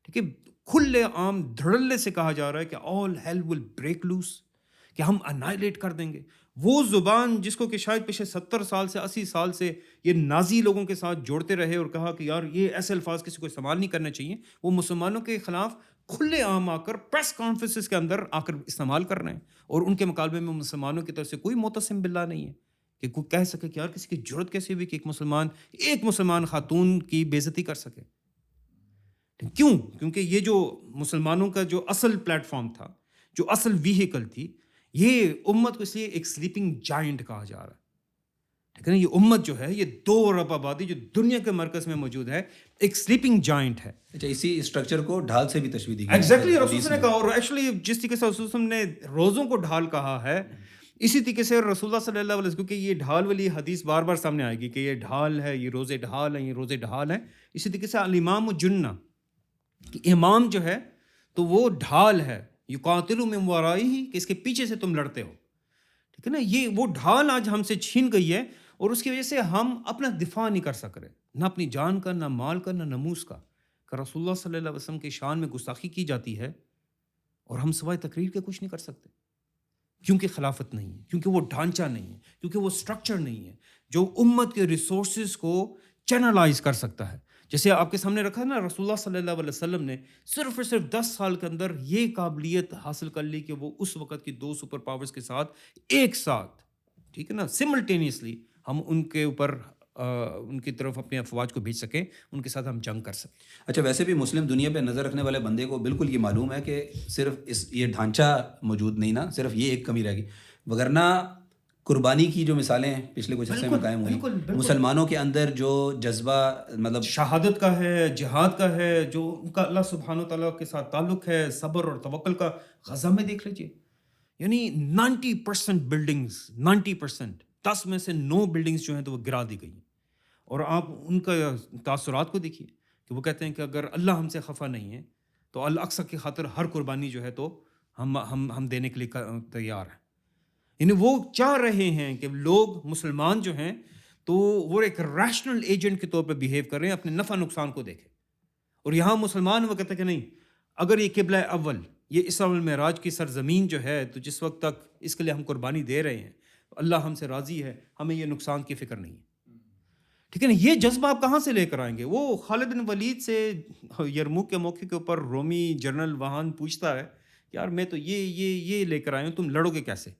ٹھیک ہے. کھلے عام دھڑلے سے کہا جا رہا ہے کہ آل ہیل ول بریک لوس، کہ ہم انائلیٹ کر دیں گے. وہ زبان جس کو کہ شاید پچھلے 70 سال سے 80 سال سے یہ نازی لوگوں کے ساتھ جوڑتے رہے اور کہا کہ یار یہ ایسے الفاظ کسی کو استعمال نہیں کرنے چاہیے، وہ مسلمانوں کے خلاف کھلے عام آ کر پریس کانفرنسز کے اندر آ کر استعمال کر رہے ہیں. اور ان کے مقابلے میں مسلمانوں کی طرف سے کوئی معتصم باللہ نہیں ہے کہ کوئی کہہ سکے کہ یار کسی کی جرت کیسے ہوئی کہ ایک مسلمان خاتون کی بے عزتی کر سکے. کیوں؟ کیونکہ یہ جو مسلمانوں کا جو اصل پلیٹ فارم تھا، جو اصل ویہیکل تھی، یہ امت کو اس لیے ایک سلیپنگ جائنٹ کہا جا رہا ہے. ٹھیک ہے نا. یہ امت جو ہے، یہ 2 ارب آبادی جو دنیا کے مرکز میں موجود ہے، ایک سلیپنگ جائنٹ ہے. اچھا، اسی اسٹرکچر کو ڈھال سے بھی تشبیہ دی گئی. ایگزیکٹلی رسول نے کہا. اور ایکچولی جس طریقے سے رسول نے روزوں کو ڈھال کہا ہے، اسی طریقے سے رسول اللہ صلی اللہ علیہ وسلم، کیونکہ یہ ڈھال والی حدیث بار بار سامنے آئے گی کہ یہ ڈھال ہے، یہ روزے ڈھال ہیں، یہ روزے ڈھال ہیں. اسی طریقے سے الامام جنہ، کہ امام جو ہے تو وہ ڈھال ہے، یقاتل من ورائہ، کہ اس کے پیچھے سے تم لڑتے ہو. ٹھیک ہے نا. یہ وہ ڈھال آج ہم سے چھین گئی ہے اور اس کی وجہ سے ہم اپنا دفاع نہیں کر سک رہے، نہ اپنی جان کا، نہ مال کا، نہ ناموس کا. کہ رسول اللہ صلی اللہ علیہ وسلم کی شان میں گستاخی کی جاتی ہے اور ہم سوائے تقریر کے کچھ نہیں کر سکتے، کیونکہ خلافت نہیں ہے، کیونکہ وہ ڈھانچہ نہیں ہے، کیونکہ وہ سٹرکچر نہیں ہے جو امت کے ریسورسز کو چینلائز کر سکتا ہے. جیسے آپ کے سامنے رکھا نا، رسول اللہ صلی اللہ علیہ وسلم نے صرف اور صرف 10 سال کے اندر یہ قابلیت حاصل کر لی کہ وہ اس وقت کی 2 سپر پاورز کے ساتھ ایک ساتھ، ٹھیک ہے نا، سملٹینیسلی ہم ان کے اوپر ان کی طرف اپنے افواج کو بھیج سکیں، ان کے ساتھ ہم جنگ کر سکیں. اچھا، ویسے بھی مسلم دنیا پہ نظر رکھنے والے بندے کو بالکل یہ معلوم ہے کہ صرف یہ ڈھانچہ موجود نہیں نا، صرف یہ ایک کمی رہ گئی، وگرنہ قربانی کی جو مثالیں پچھلے کچھ عرصے میں قائم ہوئی، مسلمانوں کے اندر جو جذبہ مطلب شہادت کا ہے، جہاد کا ہے، جو ان کا اللہ سبحانہ و تعالیٰ کے ساتھ تعلق ہے، صبر اور توکل کا. غزہ میں دیکھ لیجیے، یعنی 90% بلڈنگز، 90%، 10 میں سے 9 بلڈنگز جو ہیں تو وہ گرا دی گئی. اور آپ ان کا تاثرات کو دیکھیے کہ وہ کہتے ہیں کہ اگر اللہ ہم سے خفا نہیں ہے تو الاقصی کی خاطر ہر قربانی جو ہے تو ہم دینے کے لیے تیار ہیں. یعنی وہ چاہ رہے ہیں کہ لوگ مسلمان جو ہیں تو وہ ایک ریشنل ایجنٹ کے طور پہ بیہیو کر رہے ہیں، اپنے نفع نقصان کو دیکھیں. اور یہاں مسلمان وہ کہتے ہیں کہ نہیں، اگر یہ قبلہ اول، یہ اسراء والمعراج کی سرزمین جو ہے تو جس وقت تک اس کے لیے ہم قربانی دے رہے ہیں اللہ ہم سے راضی ہے، ہمیں یہ نقصان کی فکر نہیں ہے. ٹھیک ہے نا. یہ جذبہ آپ کہاں سے لے کر آئیں گے؟ وہ خالد بن ولید سے یرموک کے موقع کے اوپر رومی جنرل وہان پوچھتا ہے یار میں تو یہ لے کر آیا ہوں، تم لڑو گے کیسے؟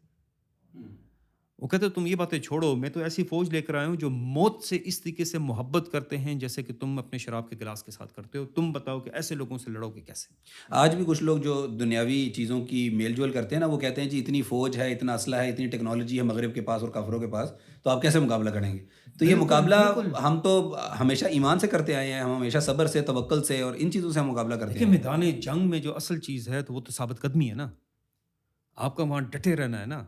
وہ کہتے تم یہ باتیں چھوڑو، میں تو ایسی فوج لے کر آیا ہوں جو موت سے اس طریقے سے محبت کرتے ہیں جیسے کہ تم اپنے شراب کے گلاس کے ساتھ کرتے ہو. تم بتاؤ کہ ایسے لوگوں سے لڑو گے کیسے؟ آج بھی کچھ لوگ جو دنیاوی چیزوں کی میل جول کرتے ہیں نا، وہ کہتے ہیں جی اتنی فوج ہے، اتنا اسلحہ ہے، اتنی ٹیکنالوجی ہے مغرب کے پاس اور کافروں کے پاس، تو آپ کیسے مقابلہ کریں گے؟ تو یہ مقابلہ ہم تو ہمیشہ ایمان سے کرتے آئے ہیں، ہم ہمیشہ صبر سے، توکل سے اور ان چیزوں سے ہم مقابلہ کرتے ہیں. میدان جنگ میں جو اصل چیز ہے تو وہ تو ثابت قدمی ہے نا. آپ کا وہاں ڈٹے رہنا ہے نا،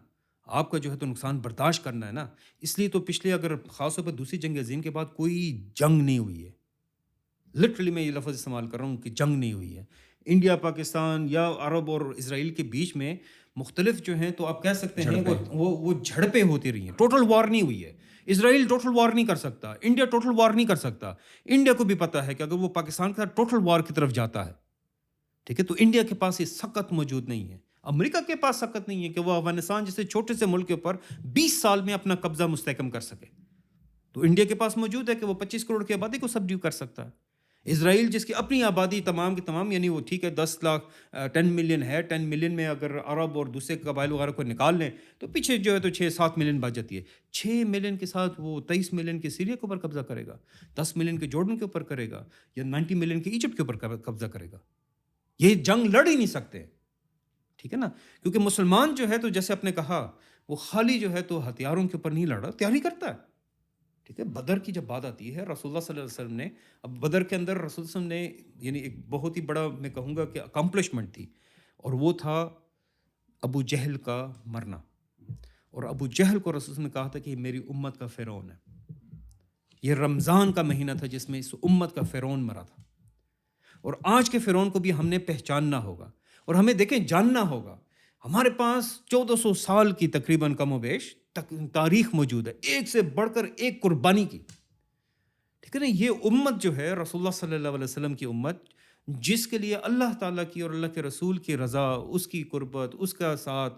آپ کا جو ہے تو نقصان برداشت کرنا ہے نا. اس لیے تو پچھلے اگر خاص طور پر دوسری جنگ عظیم کے بعد کوئی جنگ نہیں ہوئی ہے. لٹرلی میں یہ لفظ استعمال کر رہا ہوں کہ جنگ نہیں ہوئی ہے. انڈیا پاکستان یا عرب اور اسرائیل کے بیچ میں مختلف جو ہیں تو آپ کہہ سکتے ہیں وہ جھڑپیں ہوتی رہی ہیں. ٹوٹل وار نہیں ہوئی ہے. اسرائیل ٹوٹل وار نہیں کر سکتا، انڈیا ٹوٹل وار نہیں کر سکتا. انڈیا کو بھی پتہ ہے کہ اگر وہ پاکستان کے ساتھ ٹوٹل وار کی طرف جاتا ہے، ٹھیک ہے، تو انڈیا کے پاس یہ سخت موجود نہیں ہے. امریکہ کے پاس طاقت نہیں ہے کہ وہ افغانستان جیسے چھوٹے سے ملک کے اوپر 20 سال میں اپنا قبضہ مستحکم کر سکے. تو انڈیا کے پاس موجود ہے کہ وہ 25 کروڑ کی آبادی کو سبڈیو کر سکتا ہے. اسرائیل جس کی اپنی آبادی تمام کی تمام یعنی وہ ٹھیک ہے 10 ملین ہے, 10 ملین میں اگر عرب اور دوسرے قبائل وغیرہ کو نکال لیں تو پیچھے جو ہے تو 6-7 ملین بچ جاتی ہے. 6 ملین کے ساتھ وہ 23 ملین کے سیریا کے اوپر قبضہ کرے گا, 10 ملین کے جارڈن کے اوپر کرے گا, یا 90 ملین کے ایجپٹ کے اوپر قبضہ کرے گا. یہ جنگ لڑ ہی نہیں سکتے, ٹھیک ہے نا, کیونکہ مسلمان جو ہے تو جیسے آپ نے کہا وہ خالی جو ہے تو ہتھیاروں کے اوپر نہیں لڑ رہا, تیاری کرتا ہے. ٹھیک ہے, بدر کی جب بات آتی ہے رسول اللہ صلی اللہ علیہ وسلم نے, اب بدر کے اندر رسول اللہ صلی اللہ علیہ وسلم نے یعنی ایک بہت ہی بڑا میں کہوں گا کہ اکمپلشمنٹ تھی, اور وہ تھا ابو جہل کا مرنا. اور ابو جہل کو رسول اللہ نے کہا تھا کہ یہ میری امت کا فرعون ہے. یہ رمضان کا مہینہ تھا جس میں اس امت کا فرعون مرا تھا, اور آج کے فرعون کو بھی ہم نے پہچاننا ہوگا, اور ہمیں دیکھیں جاننا ہوگا. ہمارے پاس 1400 سال کی تقریباً کم و بیش تاریخ موجود ہے, ایک سے بڑھ کر ایک قربانی کی. ٹھیک ہے نا, یہ امت جو ہے رسول اللہ صلی اللہ علیہ وسلم کی امت, جس کے لیے اللہ تعالیٰ کی اور اللہ کے رسول کی رضا, اس کی قربت, اس کا ساتھ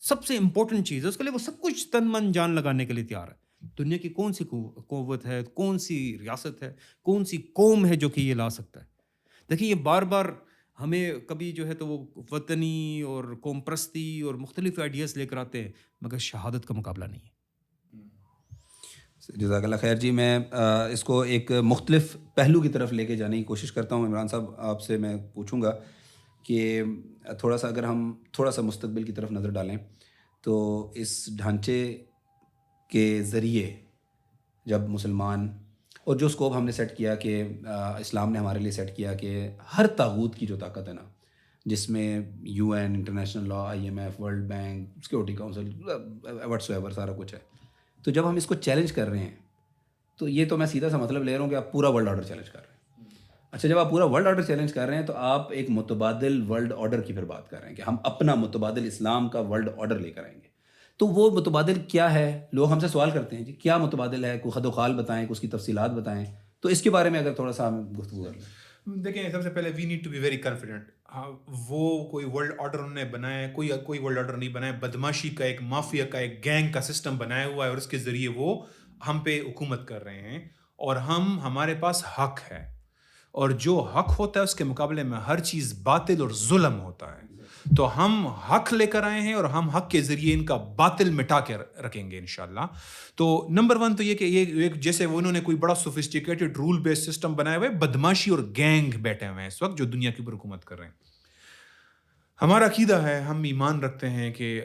سب سے امپورٹنٹ چیز ہے, اس کے لیے وہ سب کچھ تن من جان لگانے کے لیے تیار ہے. دنیا کی کون سی قوت ہے, کون سی ریاست ہے, کون سی قوم ہے جو کہ یہ لا سکتا ہے. دیکھیں یہ بار بار ہمیں کبھی جو ہے تو وہ وطنی اور قوم پرستی اور مختلف آئیڈیاز لے کر آتے ہیں, مگر شہادت کا مقابلہ نہیں ہے. جزاک اللہ خیر. جی میں اس کو ایک مختلف پہلو کی طرف لے کے جانے کی کوشش کرتا ہوں. عمران صاحب آپ سے میں پوچھوں گا کہ تھوڑا سا اگر ہم تھوڑا سا مستقبل کی طرف نظر ڈالیں تو اس ڈھانچے کے ذریعے جب مسلمان اور جو اسکوپ ہم نے سیٹ کیا کہ اسلام نے ہمارے لیے سیٹ کیا کہ ہر طاغوت کی جو طاقت ہے نا, جس میں UN, international law, IMF, world bank, security council, what's ever سارا کچھ ہے, تو جب ہم اس کو چیلنج کر رہے ہیں تو یہ تو میں سیدھا سا مطلب لے رہا ہوں کہ آپ پورا ورلڈ آرڈر چیلنج کر رہے ہیں. اچھا, جب آپ پورا ورلڈ آرڈر چیلنج کر رہے ہیں تو آپ ایک متبادل ورلڈ آرڈر کی پھر بات کر رہے ہیں کہ ہم اپنا متبادل اسلام کا ورلڈ آرڈر لے کر آئیں گے. تو وہ متبادل کیا ہے؟ لوگ ہم سے سوال کرتے ہیں جی کیا متبادل ہے, کوئی خد و خال بتائیں, اس کی تفصیلات بتائیں. تو اس کے بارے میں اگر تھوڑا سا ہم گفتگو کر لیں. دیکھیں سب سے پہلے we need to be very confident. وہ کوئی ورلڈ آرڈر انہوں نے بنایا ہے, کوئی ورلڈ آرڈر نہیں بنایا. بدماشی کا ایک مافیا کا ایک گینگ کا سسٹم بنایا ہوا ہے, اور اس کے ذریعے وہ ہم پہ حکومت کر رہے ہیں, اور ہمارے پاس حق ہے, اور جو حق ہوتا ہے اس کے مقابلے میں ہر چیز باطل اور ظلم ہوتا ہے. تو ہم حق لے کر آئے ہیں, اور ہم حق کے ذریعے ان کا باطل مٹا کے رکھیں گے انشاءاللہ. تو نمبر 1 تو یہ کہ یہ جیسے انہوں نے کوئی بڑا سوفسٹیکیٹڈ رول بیس سسٹم بنایا ہوا ہے, بدماشی اور گینگ بیٹھے ہوئے ہیں اس وقت جو دنیا کے اوپر حکومت کر رہے ہیں. ہمارا عقیدہ ہے, ہم ایمان رکھتے ہیں کہ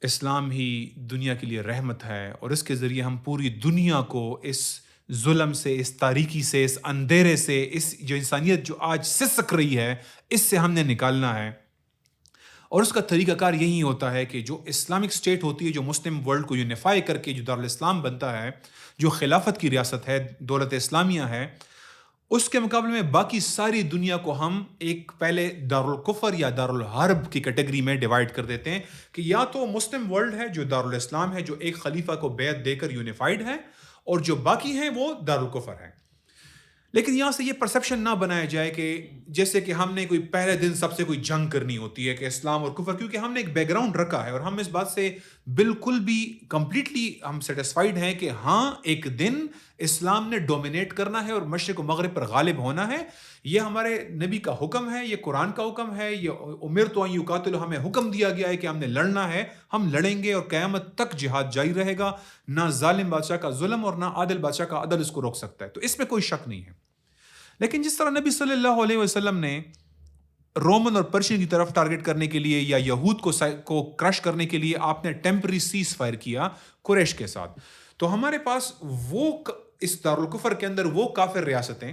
اسلام ہی دنیا کے لیے رحمت ہے, اور اس کے ذریعے ہم پوری دنیا کو اس ظلم سے, اس تاریکی سے, اس اندھیرے سے, اس جو انسانیت جو آج سسک رہی ہے, اس سے ہم نے نکالنا ہے. اور اس کا طریقہ کار یہی ہوتا ہے کہ جو اسلامک اسٹیٹ ہوتی ہے, جو مسلم ورلڈ کو یونیفائی کر کے جو دارالاسلام بنتا ہے, جو خلافت کی ریاست ہے, دولت اسلامیہ ہے, اس کے مقابلے میں باقی ساری دنیا کو ہم ایک پہلے دارالکفر یا دارالحرب کی کیٹیگری میں ڈیوائڈ کر دیتے ہیں کہ یا تو مسلم ورلڈ ہے جو دارالاسلام ہے, جو ایک خلیفہ کو بیعت دے کر یونیفائڈ ہے, اور جو باقی ہیں وہ دارالکفر ہیں. لیکن یہاں سے یہ پرسیپشن نہ بنایا جائے کہ جیسے کہ ہم نے کوئی پہلے دن سب سے کوئی جنگ کرنی ہوتی ہے کہ اسلام اور کفر, کیونکہ ہم نے ایک بیک گراؤنڈ رکھا ہے, اور ہم اس بات سے بالکل بھی کمپلیٹلی ہم سیٹسفائیڈ ہیں کہ ہاں ایک دن اسلام نے ڈومینیٹ کرنا ہے اور مشرق و مغرب پر غالب ہونا ہے. یہ ہمارے نبی کا حکم ہے, یہ قرآن کا حکم ہے, یہ امرت ان یقاتلوا, ہمیں حکم دیا گیا ہے کہ ہم نے لڑنا ہے, ہم لڑیں گے, اور قیامت تک جہاد جاری رہے گا. نہ ظالم بادشاہ کا ظلم اور نہ عادل بادشاہ کا عدل اس کو روک سکتا ہے. تو اس میں کوئی شک نہیں ہے. لیکن جس طرح نبی صلی اللہ علیہ وسلم نے رومن اور پرشین کی طرف ٹارگٹ کرنے کے لیے یا یہود کو کرش کرنے کے لیے آپ نے ٹیمپرری سیز فائر کیا قریش کے ساتھ, تو ہمارے پاس وہ اس دارالکفر کے اندر وہ کافر ریاستیں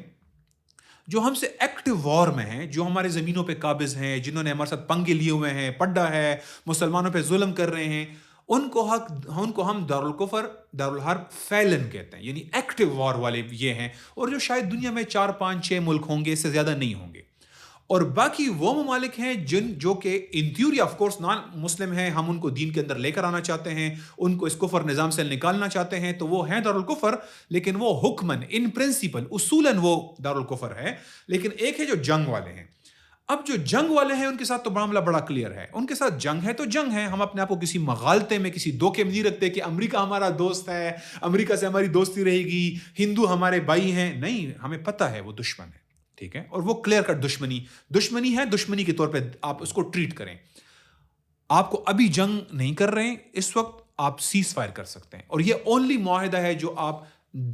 جو ہم سے ایکٹیو وار میں ہیں, جو ہمارے زمینوں پہ قابض ہیں, جنہوں نے ہمارے ساتھ پنگے لیے ہوئے ہیں, پڈا ہے, مسلمانوں پہ ظلم کر رہے ہیں, ان کو ہم دارالکفر دارالحرب فیلن کہتے ہیں, یعنی ایکٹیو وار والے یہ ہیں, اور جو شاید دنیا میں 4-5-6 ملک ہوں گے, اس سے زیادہ نہیں ہوں گے. اور باقی وہ ممالک ہیں جو کہ in theory of course non Muslim ہیں, ہم ان کو دین کے اندر لے کر آنا چاہتے ہیں, ان کو اس کفر نظام سے نکالنا چاہتے ہیں, تو وہ ہیں دارالکفر, لیکن وہ حکمن ان پرنسپل اصولاً وہ دارالکفر ہے, لیکن ایک ہے جو جنگ والے ہیں. اب جو جنگ والے ہیں ان کے ساتھ تو معاملہ بڑا کلیئر ہے. ان کے ساتھ جنگ ہے تو جنگ ہے. ہم اپنے آپ کو کسی مغالطے میں کسی دھوکے میں نہیں رکھتے کہ امریکہ ہمارا دوست ہے, امریکہ سے ہماری دوستی رہے گی, ہندو ہمارے بھائی ہیں. نہیں, ہمیں پتہ ہے وہ دشمن ہے, ٹھیک ہے, اور وہ کلیئر کٹ دشمنی ہے. دشمنی کے طور پہ آپ اس کو ٹریٹ کریں. آپ کو ابھی جنگ نہیں کر رہے ہیں, اس وقت آپ سیز فائر کر سکتے ہیں, اور یہ اونلی معاہدہ ہے جو آپ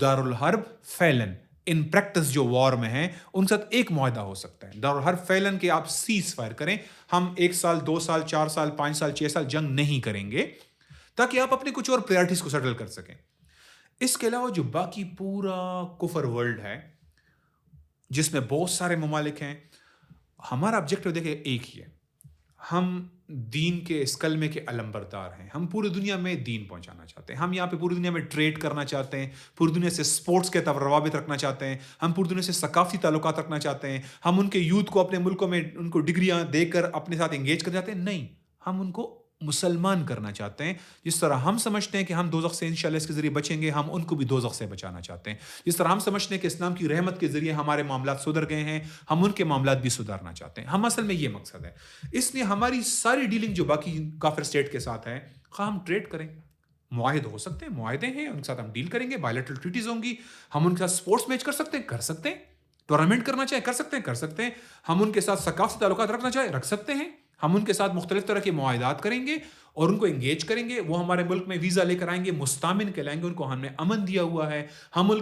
دارالحرب فعلن ان پریکٹس جو وار میں ہیں ان کے ساتھ ایک معاہدہ ہو سکتا ہے. دارالحرب فعلن کہ آپ سیز فائر کریں. ہم 1 سال 2 سال 4 سال 5 سال 6 سال جنگ نہیں کریں گے تاکہ آپ اپنے کچھ اور پریارٹیز کو سیٹل کر سکیں. اس کے علاوہ جو باقی پورا کفر ورلڈ ہے جس میں بہت سارے ممالک ہیں, ہمارا آبجیکٹو دیکھیں ایک ہی ہے. ہم دین کے اس کلمے کے علمبردار ہیں. ہم پوری دنیا میں دین پہنچانا چاہتے ہیں. ہم یہاں پہ پوری دنیا میں ٹریڈ کرنا چاہتے ہیں, پوری دنیا سے سپورٹس کے روابط رکھنا چاہتے ہیں, ہم پوری دنیا سے ثقافتی تعلقات رکھنا چاہتے ہیں. ہم ان کے یوتھ کو اپنے ملکوں میں ان کو ڈگریاں دے کر اپنے ساتھ انگیج کرنا چاہتے ہیں. نہیں, ہم ان کو مسلمان کرنا چاہتے ہیں. جس طرح ہم سمجھتے ہیں کہ ہم دوزخ سے انشاءاللہ اس کے ذریعے بچیں گے, ہم ان کو بھی دوزخ سے بچانا چاہتے ہیں. جس طرح ہم سمجھتے ہیں کہ اسلام کی رحمت کے ذریعے ہمارے معاملات سدھر گئے ہیں, ہم ان کے معاملات بھی سدھارنا چاہتے ہیں. ہم اصل میں یہ مقصد ہے. اس لیے ہماری ساری ڈیلنگ جو باقی کافر اسٹیٹ کے ساتھ ہے, خواہ ہم ٹریڈ کریں, معاہدے ہو سکتے ہیں, معاہدے ہیں, ان کے ساتھ ہم ڈیل کریں گے, بائیلیٹرل ٹریٹیز ہوں گی, ہم ان کے ساتھ سپورٹس میچ کر سکتے ہیں, کر سکتے ہیں, ٹورنامنٹ کرنا چاہیں کر سکتے ہیں, کر سکتے ہیں, ہم ان کے ساتھ ثقافتی تعلقات رکھنا چاہیں رکھ سکتے ہیں, ہم ان کے ساتھ مختلف طرح کے معاہدات کریں گے اور ان کو انگیج کریں گے. وہ ہمارے ملک میں ویزا لے کر آئیں گے, مستامن کہلائیں گے, ان کو ہم نے امن دیا ہوا ہے, ہم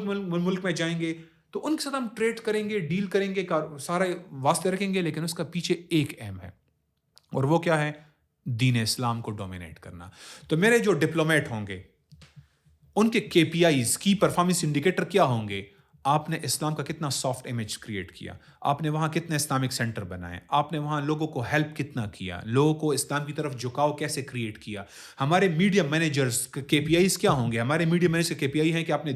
ملک میں جائیں گے تو ان کے ساتھ ہم ٹریڈ کریں گے, ڈیل کریں گے, سارے واسطے رکھیں گے. لیکن اس کا پیچھے ایک اہم ہے, اور وہ کیا ہے؟ دین اسلام کو ڈومینیٹ کرنا. تو میرے جو ڈپلومیٹ ہوں گے ان کے KPIs کی پرفارمنس انڈیکیٹر کیا ہوں گے؟ آپ نے اسلام کا کتنا سافٹ امیج کریٹ کیا, آپ نے وہاں کتنے اسلامک سینٹر بنائے, آپ نے وہاں لوگوں کو ہیلپ کتنا کیا, لوگوں کو اسلام کی طرف جھکاؤ کیسے کریٹ کیا. ہمارے میڈیا مینیجرز کے KPIs کیا ہوں گے؟ ہمارے میڈیا مینیجر کے KPI ہیں کہ آپ نے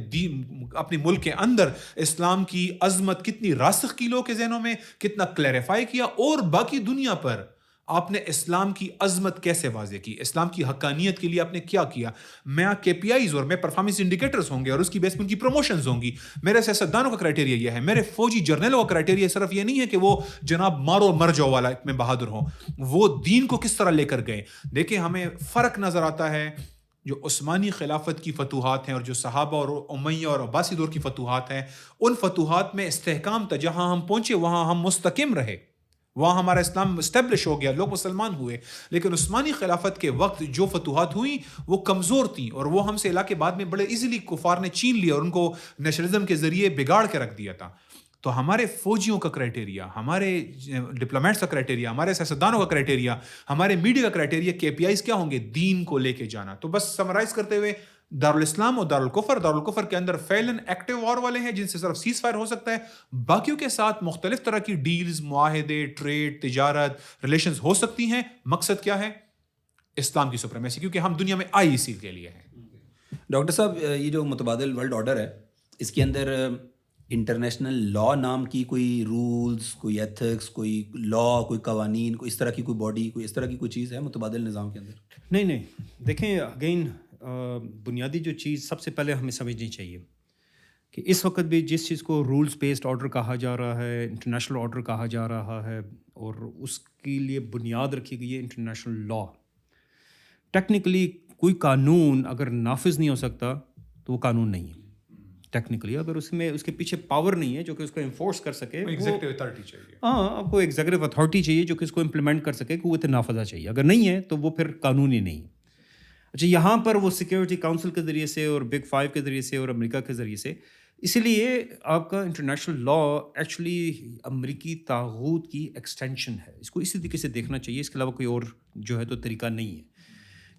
اپنے ملک کے اندر اسلام کی عظمت کتنی راسخ کی لوگوں کے ذہنوں میں, کتنا کلیریفائی کیا, اور باقی دنیا پر آپ نے اسلام کی عظمت کیسے واضح کی, اسلام کی حقانیت کے لیے آپ نے کیا کیا. میں KPIs اور میں پرفارمنس انڈیکیٹرز ہوں گے, اور اس کی بیس پر ان کی پروموشنز ہوں گی. میرے سیاستدانوں کا کرائٹیریا یہ ہے, میرے فوجی جرنیلوں کا کرائٹیریا صرف یہ نہیں ہے کہ وہ جناب مارو مر جاؤ والا میں بہادر ہوں. وہ دین کو کس طرح لے کر گئے. دیکھیں, ہمیں فرق نظر آتا ہے جو عثمانی خلافت کی فتوحات ہیں اور جو صحابہ اور امیہ اور عباسی دور کی فتوحات ہیں. ان فتوحات میں استحکام تھا, جہاں ہم پہنچے وہاں ہم مستقیم رہے, وہاں ہمارا اسلام اسٹیبلش ہو گیا, لوگ مسلمان ہوئے. لیکن عثمانی خلافت کے وقت جو فتوحات ہوئیں وہ کمزور تھیں, اور وہ ہم سے علاقے بعد میں بڑے ایزیلی کفار نے چھین لیا اور ان کو نیشنلزم کے ذریعے بگاڑ کے رکھ دیا تھا. تو ہمارے فوجیوں کا کرائٹیریا, ہمارے ڈپلومیٹس کا کرائٹیریا, ہمارے سیاستدانوں کا کرائٹیریا, ہمارے میڈیا کا کرائٹیریا, KPIs کیا ہوں گے؟ دین کو لے کے جانا. تو بس سمرائز کرتے ہوئے, دارالاسلام اور دارالکفر کے اندر فعلاً ایکٹیو وار والے ہیں جن سے صرف سیز فائر ہو سکتا ہے. باقیوں کے ساتھ مختلف طرح کی ڈیلز, معاہدے, ٹریڈ, تجارت, ریلیشنز ہو سکتی ہیں. مقصد کیا ہے؟ اسلام کی سپریمیسی, کیونکہ ہم دنیا میں آئی اسی کے لیے ہیں. ڈاکٹر صاحب, یہ جو متبادل ورلڈ آرڈر ہے اس کے اندر انٹرنیشنل لا نام کی کوئی رولز, کوئی ایتھکس, کوئی لا, کوئی قوانین, کوئی اس طرح کی کوئی باڈی, کوئی اس طرح کی کوئی چیز ہے متبادل نظام کے اندر؟ نہیں. دیکھیں, اگین بنیادی جو چیز سب سے پہلے ہمیں سمجھنی چاہیے کہ اس وقت بھی جس چیز کو رولز بیسڈ آرڈر کہا جا رہا ہے, انٹرنیشنل آرڈر کہا جا رہا ہے, اور اس کے لیے بنیاد رکھی گئی ہے انٹرنیشنل لا. ٹیکنیکلی کوئی قانون اگر نافذ نہیں ہو سکتا تو وہ قانون نہیں ہے. ٹیکنیکلی اگر اس میں اس کے پیچھے پاور نہیں ہے جو کہ اس کو انفورس کر سکے, ایگزیکٹو اتھارٹی چاہیے. ہاں, آپ کو ایگزیکٹو اتھارٹی چاہیے جو کہ اس کو امپلیمنٹ کر سکے, قوت نافذہ چاہیے. اگر نہیں ہے تو وہ پھر قانون ہی نہیں ہے. اچھا, یہاں پر وہ سیکیورٹی کاؤنسل کے ذریعے سے اور بگ فائیو کے ذریعے سے اور امریکہ کے ذریعے سے, اسی لیے آپ کا انٹرنیشنل لا ایکچولی امریکی طاغوت کی ایکسٹینشن ہے. اس کو اسی طریقے سے دیکھنا چاہیے, اس کے علاوہ کوئی اور جو ہے تو طریقہ نہیں ہے.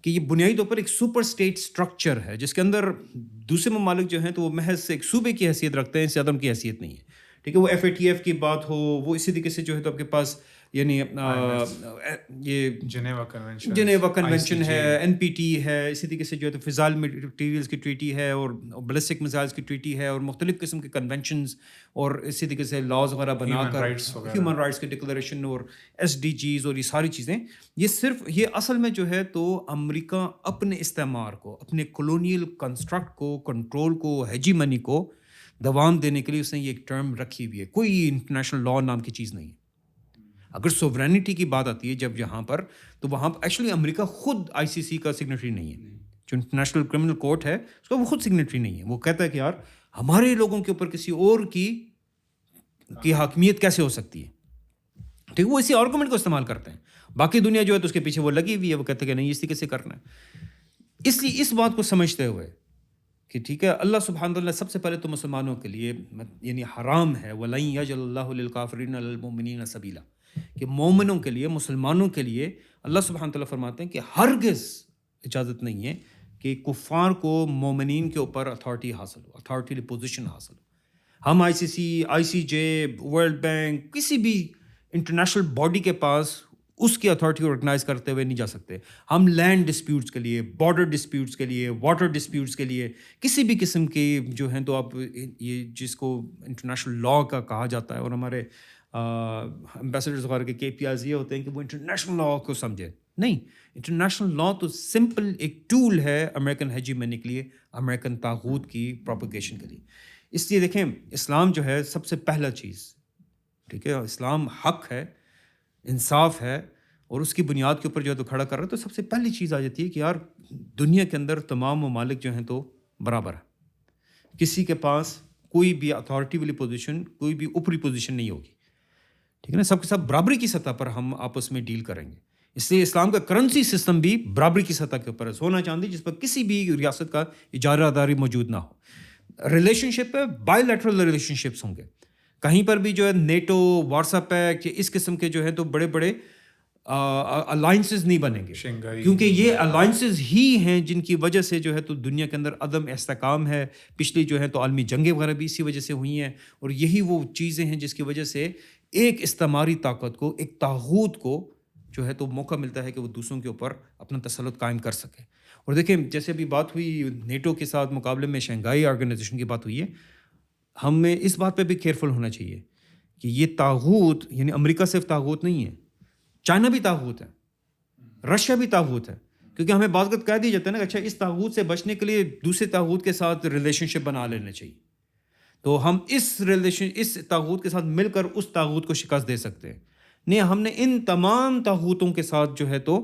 کہ یہ بنیادی طور پر ایک سپر اسٹیٹ اسٹرکچر ہے جس کے اندر دوسرے ممالک جو ہیں تو وہ محض ایک صوبے کی حیثیت رکھتے ہیں, اس سے زیادہ ان کی حیثیت نہیں ہے. ٹھیک ہے, وہ FATF کی بات ہو, وہ اسی طریقے سے جو ہے تو آپ کے پاس یعنی یہ جنیوا کنونشن ہے, NPT ہے, اسی طریقے سے جو ہے تو فضائل مٹیریلز کی ٹریٹی ہے, اور بیلسٹک میزائلز کی ٹریٹی ہے, اور مختلف قسم کے کنونشنز, اور اسی طریقے سے لاز وغیرہ بنا کر ہیومن رائٹس کی ڈکلریشن اور SDGs اور یہ ساری چیزیں. یہ صرف یہ اصل میں جو ہے تو امریکہ اپنے استعمار کو, اپنے کولونیل کنسٹرکٹ کو, کنٹرول کو, ہیجیمنی کو دوام دینے کے لیے اس نے یہ ایک ٹرم رکھی ہوئی ہے. کوئی انٹرنیشنل لا نام کی چیز نہیں ہے. اگر سوورینٹی کی بات آتی ہے جب یہاں پر، تو وہاں ایکچولی امریکہ خود ICC کا سگنیٹری نہیں ہے. جو انٹرنیشنل کرمنل کورٹ ہے اس کا وہ خود سگنیٹری نہیں ہے. وہ کہتا ہے کہ یار ہمارے لوگوں کے اوپر کسی اور کی حاکمیت کیسے ہو سکتی ہے. ٹھیک، وہ اسی آرگومنٹ کو استعمال کرتے ہیں. باقی دنیا جو ہے تو اس کے پیچھے وہ لگی ہوئی ہے، وہ کہتے ہیں کہ نہیں اس طریقے سے کرنا ہے. اس لیے اس بات کو سمجھتے ہوئے کہ ٹھیک ہے اللہ سبحانہ وتعالیٰ سب سے پہلے تو مسلمانوں کے لیے یعنی حرام ہے وَلَن يَجْعَلَ اللَّهُ لِلْكَافِرِينَ عَلَى الْمُؤْمِنِينَ سَبِيلًا، کہ مومنوں کے لیے، مسلمانوں کے لیے اللہ سبحانہ وتعالیٰ فرماتے ہیں کہ ہرگز اجازت نہیں ہے کہ کفار کو مومنین کے اوپر اتھارٹی حاصل ہو، اتھارٹی پوزیشن حاصل ہو. ہم ICC ICJ ورلڈ بینک کسی بھی انٹرنیشنل باڈی کے پاس اس کی اتھارٹی کو ریکگنائز کرتے ہوئے نہیں جا سکتے. ہم لینڈ ڈسپیوٹس کے لیے، بارڈر ڈسپیوٹس کے لیے، واٹر ڈسپیوٹس کے لیے، کسی بھی قسم کی جو ہیں تو آپ یہ جس کو انٹرنیشنل لا کا کہا جاتا ہے، اور ہمارے امبیسڈرز وغیرہ کے KPIs یہ ہوتے ہیں کہ وہ انٹرنیشنل لا کو سمجھیں. نہیں، انٹرنیشنل لا تو سمپل ایک ٹول ہے امریکن ہیجیمنی کے لیے، امریکن طاغوت کی پروپیگیشن کے لیے. اس لیے دیکھیں اسلام جو ہے سب سے پہلا چیز، ٹھیک ہے، اسلام حق ہے، انصاف ہے، اور اس کی بنیاد کے اوپر جو ہے تو کھڑا کر رہا ہے. تو سب سے پہلی چیز آ جاتی ہے کہ یار دنیا کے اندر تمام ممالک جو ہیں تو برابر ہے، کسی کے پاس کوئی بھی اتھارٹی والی پوزیشن، کوئی بھی اوپری پوزیشن نہیں ہوگی. ٹھیک ہے نا، سب کے ساتھ برابری کی سطح پر ہم آپس میں ڈیل کریں گے. اس لیے اسلام کا کرنسی سسٹم بھی برابری کی سطح کے اوپر ہے، سونا چاندی جس پر کسی بھی ریاست کا اجارہ داری موجود نہ ہو. ریلیشن شپ ہے، بائی لیٹرل ریلیشن شپس ہوں گے. کہیں پر بھی جو ہے نیٹو، وارسا پیکٹ، اس قسم کے جو ہے تو بڑے بڑے الائنسز نہیں بنیں گے، کیونکہ یہ الائنسز ہی ہیں جن کی وجہ سے جو ہے تو دنیا کے اندر عدم استحکام ہے. پچھلی جو ہے تو عالمی جنگیں وغیرہ بھی اسی وجہ سے ہوئی ہیں، اور یہی وہ چیزیں ہیں جس کی وجہ سے ایک استعماری طاقت کو، ایک طاغوت کو جو ہے تو موقع ملتا ہے کہ وہ دوسروں کے اوپر اپنا تسلط قائم کر سکے. اور دیکھیں جیسے ابھی بات ہوئی نیٹو کے ساتھ مقابلے میں شنگھائی آرگنائزیشن کی بات ہوئی ہے، ہمیں اس بات پہ بھی کیئرفل ہونا چاہیے کہ یہ طاغوت یعنی امریکہ صرف طاغوت نہیں ہے، چائنا بھی طاغوت ہے، رشیا بھی طاغوت ہے. کیونکہ ہمیں بعض وقت کہہ دیا جاتا ہے نا کہ اچھا اس طاغوت سے بچنے کے لیے دوسرے طاغوت کے ساتھ ریلیشن شپ بنا لینا چاہیے، تو ہم اس طاغوت کے ساتھ مل کر اس طاغوت کو شکست دے سکتے ہیں. نہیں، ہم نے ان تمام طاغوتوں کے ساتھ جو ہے تو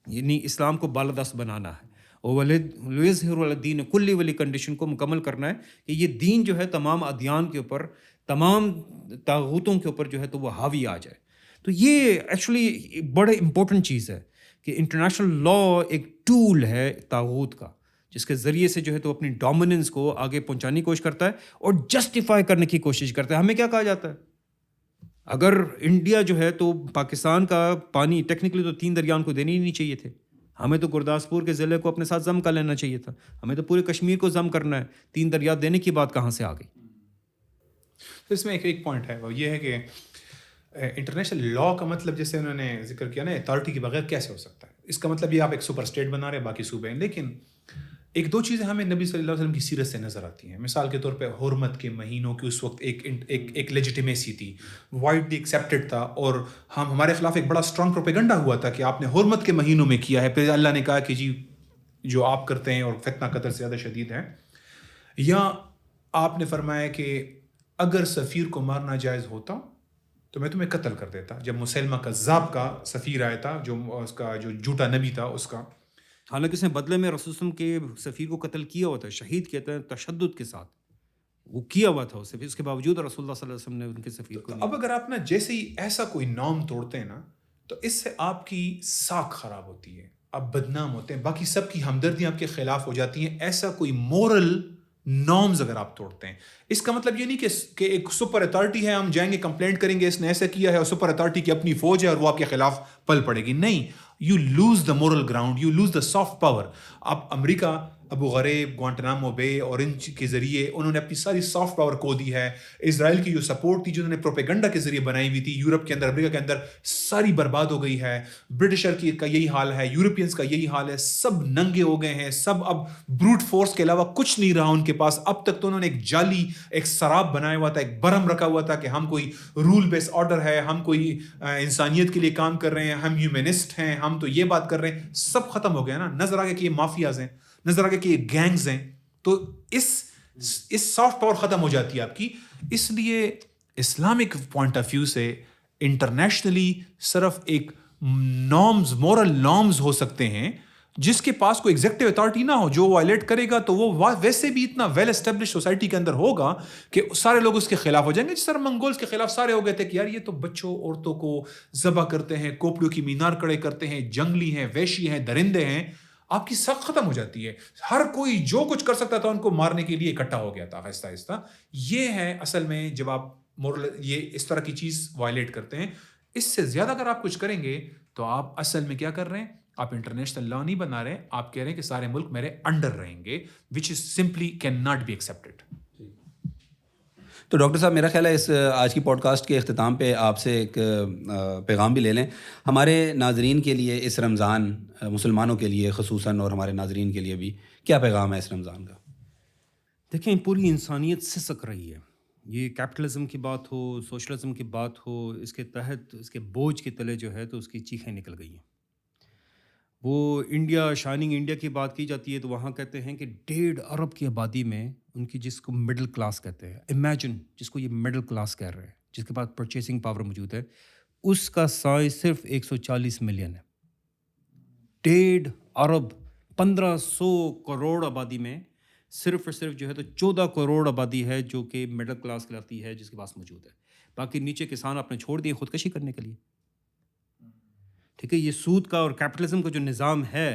یعنی اسلام کو بالادست بنانا ہے، اور وَلِيُظْهِرَ عَلَى الدِّينِ كُلِّهِ والی کنڈیشن کو مکمل کرنا ہے کہ یہ دین جو ہے تمام ادیان کے اوپر، تمام طاغوتوں کے اوپر جو ہے تو وہ حاوی آ جائے. تو یہ ایکچولی بڑے امپورٹنٹ چیز ہے کہ انٹرنیشنل لا ایک ٹول ہے طاغوت کا، جس کے ذریعے سے جو ہے تو اپنی ڈومیننس کو آگے پہنچانے کی کوشش کرتا ہے اور جسٹیفائی کرنے کی کوشش کرتا ہے. ہمیں کیا کہا جاتا ہے، اگر انڈیا جو ہے تو پاکستان کا پانی ٹیکنیکلی تو 3 دریاؤں کو دینے ہی نہیں چاہیے تھے، ہمیں تو گرداسپور کے ضلع کو اپنے ساتھ ضم کر لینا چاہیے تھا، ہمیں تو پورے کشمیر کو ضم کرنا ہے. 3 دریا دینے کی بات کہاں سے آ گئی؟ اس میں ایک پوائنٹ ہے، وہ یہ ہے کہ انٹرنیشنل لا کا مطلب جیسے انہوں نے ذکر کیا نا اتھارٹی کے بغیر کیسے ہو سکتا ہے. اس کا مطلب یہ آپ ایک سپر اسٹیٹ بنا رہے ہیں، باقی صوبے ہیں. لیکن ایک 2 چیزیں ہمیں نبی صلی اللہ علیہ وسلم کی سیرت سے نظر آتی ہیں. مثال کے طور پہ حرمت کے مہینوں کی اس وقت ایک لیجیٹیمیسی تھی، وائڈلی ایکسیپٹڈ تھا، اور ہمارے خلاف ایک بڑا اسٹرانگ پروپیگنڈا ہوا تھا کہ آپ نے حرمت کے مہینوں میں کیا ہے. پھر اللہ نے کہا کہ جی جو آپ کرتے ہیں اور فتنہ قتل سے زیادہ شدید ہے. یا آپ نے فرمایا کہ اگر سفیر کو مارنا جائز ہوتا تو میں تمہیں قتل کر دیتا. جب مسلمہ کذاب کا سفیر آیا تھا، جو اس کا جو جھوٹا نبی تھا، اس کا حالانکہ اس نے بدلے میں رسول اللہ علیہ وسلم کے سفیر کو قتل کیا ہوا تھا، شہید کیا تھا تشدد کے ساتھ، وہ کیا ہوا تھا اس کے باوجود رسول اللہ صلی اللہ علیہ وسلم نے ان کے سفیر کو. اب اگر آپ نا جیسے ہی ایسا کوئی نام توڑتے ہیں نا، تو اس سے آپ کی ساکھ خراب ہوتی ہے، آپ بدنام ہوتے ہیں، باقی سب کی ہمدردیاں آپ کے خلاف ہو جاتی ہیں. ایسا کوئی مورل نارمز اگر آپ توڑتے ہیں، اس کا مطلب یہ نہیں کہ ایک سپر اتھارٹی ہے، ہم جائیں گے کمپلینٹ کریں گے اس نے ایسا کیا ہے، اور سپر اتھارٹی کی اپنی فوج ہے اور وہ آپ کے خلاف پل پڑے گی. نہیں، you lose the moral ground, you lose the soft power. آپ امریکہ ابو غریب، گوانٹنامو بے اور ان کے ذریعے انہوں نے اپنی ساری سافٹ پاور کھو دی ہے. اسرائیل کی جو سپورٹ تھی، جو انہوں نے پروپیگنڈا کے ذریعے بنائی ہوئی تھی یورپ کے اندر، امریکہ کے اندر، ساری برباد ہو گئی ہے. برٹشر کا یہی حال ہے، یورپینس کا یہی حال ہے، سب ننگے ہو گئے ہیں، سب اب بروٹ فورس کے علاوہ کچھ نہیں رہا ان کے پاس. اب تک تو انہوں نے ایک جعلی ایک سراب بنایا ہوا تھا، ایک برہم رکھا ہوا تھا کہ ہم کوئی رول بیس آرڈر ہے، ہم کوئی انسانیت کے لیے کام کر رہے ہیں، ہم ہیومنسٹ ہیں، ہم تو یہ بات کر رہے ہیں. سب ختم ہو گیا نا. نظر آ گیا کہ یہ مافیاز ہیں، نظر آ گیا کہ یہ گینگز ہیں. تو اس سافٹ پاور ختم ہو جاتی ہے آپ کی. اس لیے اسلامک پوائنٹ آف ویو سے انٹرنیشنلی صرف ایک نارمز، مورل نارمز ہو سکتے ہیں جس کے پاس کوئی ایگزیکٹو اتھارٹی نہ ہو. جو وائلیٹ کرے گا تو وہ ویسے بھی اتنا ویل اسٹیبلش سوسائٹی کے اندر ہوگا کہ سارے لوگ اس کے خلاف ہو جائیں گے. جس طرح منگولز کے خلاف سارے ہو گئے تھے کہ یار یہ تو بچوں عورتوں کو ذبح کرتے ہیں، کھوپڑیوں کی مینار کھڑے کرتے ہیں، جنگلی ہیں، وحشی ہیں، درندے ہیں. آپ کی سخت ختم ہو جاتی ہے. ہر کوئی جو کچھ کر سکتا تھا ان کو مارنے کے لیے اکٹھا ہو گیا تھا آہستہ آہستہ. یہ ہے اصل میں جب آپ یہ اس طرح کی چیز وائلیٹ کرتے ہیں. اس سے زیادہ اگر آپ کچھ کریں گے تو آپ اصل میں کیا کر رہے ہیں؟ آپ انٹرنیشنل لا نہیں بنا رہے ہیں، آپ کہہ رہے ہیں کہ سارے ملک میرے انڈر رہیں گے، which is simply can not be accepted. تو ڈاکٹر صاحب میرا خیال ہے اس آج کی پوڈ کاسٹ کے اختتام پہ آپ سے ایک پیغام بھی لے لیں ہمارے ناظرین کے لیے. اس رمضان مسلمانوں کے لیے خصوصاً اور ہمارے ناظرین کے لیے بھی کیا پیغام ہے اس رمضان کا؟ دیکھیں، پوری انسانیت سسک رہی ہے. یہ کیپٹلزم کی بات ہو، سوشلزم کی بات ہو، اس کے تحت اس کے بوجھ کے تلے جو ہے تو اس کی چیخیں نکل گئی ہیں. وہ انڈیا، شائننگ انڈیا کی بات کی جاتی ہے تو وہاں کہتے ہیں کہ 1.5 ارب کی آبادی میں ان کی، جس کو مڈل کلاس کہتے ہیں، امیجن جس کو یہ مڈل کلاس کہہ رہے ہیں، جس کے پاس پرچیسنگ پاور موجود ہے، اس کا سائز صرف 140 ملین ہے. 1.5 ارب 1500 کروڑ آبادی میں صرف اور صرف جو ہے تو 14 کروڑ آبادی ہے جو کہ مڈل کلاس کہلاتی ہے، جس کے پاس موجود ہے. باقی نیچے کسان آپ نے چھوڑ دیے خودکشی کرنے کے لیے. ٹھیک ہے، یہ سود کا اور کیپٹلزم کا جو نظام ہے،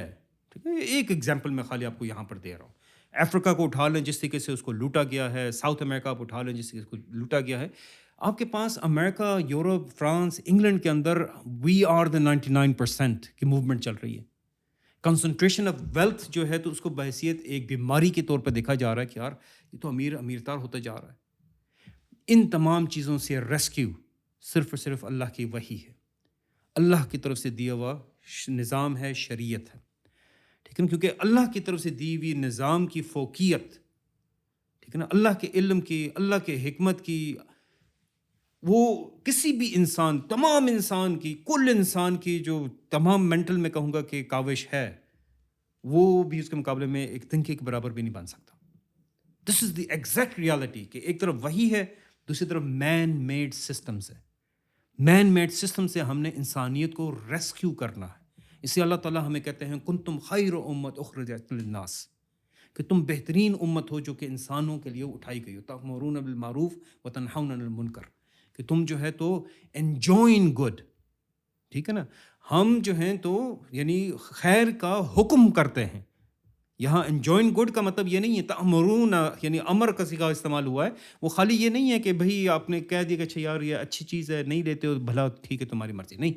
ٹھیک ہے، ایک ایگزامپل میں خالی آپ کو یہاں پر دے رہا ہوں. افریقہ کو اٹھا لیں جس طریقے سے اس کو لوٹا گیا ہے، ساؤتھ امریکہ آپ اٹھا لیں جس طریقے سے اس کو لوٹا گیا ہے. آپ کے پاس امریکہ، یورپ، فرانس، انگلینڈ کے اندر وی آر دا 99% کی موومنٹ چل رہی ہے. کنسنٹریشن آف ویلتھ جو ہے تو اس کو بحیثیت ایک بیماری کے طور پہ دیکھا جا رہا ہے کہ یار یہ تو امیر تار ہوتا جا رہا ہے. ان تمام چیزوں سے ریسکیو صرف اور صرف اللہ کی وحی ہے، اللہ کی طرف سے دیا ہوا نظام ہے، شریعت ہے. ٹھیک ہے نا، کیونکہ اللہ کی طرف سے دی ہوئی نظام کی فوقیت، ٹھیک ہے نا، اللہ کے علم کی، اللہ کے حکمت کی، وہ کسی بھی انسان، تمام انسان کی، کل انسان کی جو تمام مینٹل میں کہوں گا کہ کاوش ہے، وہ بھی اس کے مقابلے میں ایک تنکے کے برابر بھی نہیں بن سکتا. دس از دی ایگزیکٹ ریالٹی کہ ایک طرف وہی ہے، دوسری طرف مین میڈ سسٹمز ہے. مین میڈ سسٹم سے ہم نے انسانیت کو ریسکیو کرنا ہے. اس لیے اللہ تعالیٰ ہمیں کہتے ہیں کنتم خیر امت اخرجت للناس، کہ تم بہترین امت ہو جو کہ انسانوں کے لیے اٹھائی گئی ہو. تأمرون بالمعروف وتنہون عن المنکر، کہ تم جو ہے تو انجوائنگ گڈ. ٹھیک ہے نا، ہم جو ہیں تو یعنی خیر کا حکم کرتے ہیں. یہاں انجوائنگ گڈ کا مطلب یہ نہیں ہے تأمرون، یعنی امر کا صیغہ استعمال ہوا ہے. وہ خالی یہ نہیں ہے کہ بھئی آپ نے کہہ دیا کہ اچھا یار یہ اچھی چیز ہے، نہیں لیتے ہو بھلا ٹھیک ہے تمہاری مرضی. نہیں،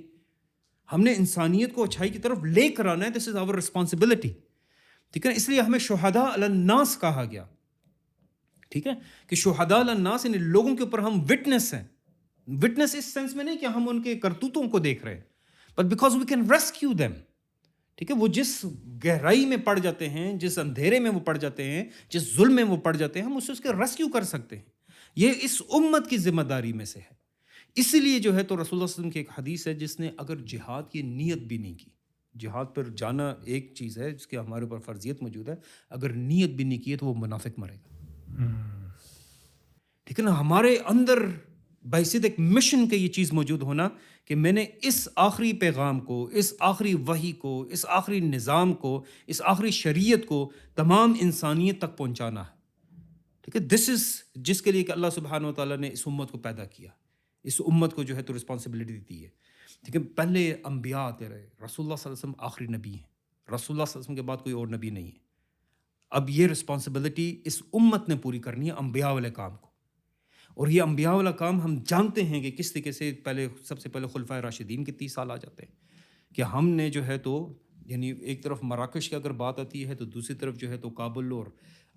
ہم نے انسانیت کو اچھائی کی طرف لے کر آنا ہے. دس از آور رسپانسبلٹی. ٹھیک ہے، اس لیے ہمیں شہداء علی الناس کہا گیا. ٹھیک ہے، کہ شہداء علی الناس یعنی لوگوں کے اوپر ہم وٹنس ہیں. وٹنس اس سینس میں نہیں کہ ہم ان کے کرتوتوں کو دیکھ رہے ہیں، but because we can rescue them. ٹھیک ہے، وہ جس گہرائی میں پڑ جاتے ہیں، جس اندھیرے میں وہ پڑ جاتے ہیں، جس ظلم میں وہ پڑ جاتے ہیں، ہم اس کے ریسکیو کر سکتے ہیں. یہ اس امت کی ذمہ داری میں سے ہے. اسی لیے جو ہے تو رسول اللہ صلی اللہ علیہ وسلم کی ایک حدیث ہے، جس نے اگر جہاد کی نیت بھی نہیں کی، جہاد پر جانا ایک چیز ہے جس کے ہمارے اوپر فرضیت موجود ہے، اگر نیت بھی نہیں کی ہے تو وہ منافق مرے گا. ٹھیک ہے نا، ہمارے اندر بحیثیت ایک مشن کا یہ چیز موجود ہونا کہ میں نے اس آخری پیغام کو، اس آخری وحی کو، اس آخری نظام کو، اس آخری شریعت کو تمام انسانیت تک پہنچانا ہے. ٹھیک ہے، دس از جس کے لیے کہ اللہ سبحانہ و تعالیٰ نے اس امت کو پیدا کیا، اس امت کو جو ہے تو رسپانسبلٹی دی ہے. ٹھیک ہے، پہلے انبیاء آتے رہے، رسول اللہ صلی اللہ علیہ وسلم آخری نبی ہیں، رسول اللہ صلی اللہ علیہ وسلم کے بعد کوئی اور نبی نہیں ہے. اب یہ رسپانسبلٹی اس امت نے پوری کرنی ہے، انبیاء والے کام کو. اور یہ انبیاء والا کام ہم جانتے ہیں کہ کس طریقے سے سب سے پہلے خلفائے راشدین کے 30 سال آ جاتے ہیں کہ ہم نے جو ہے تو یعنی ایک طرف مراکش کی اگر بات آتی ہے تو دوسری طرف جو ہے تو کابل اور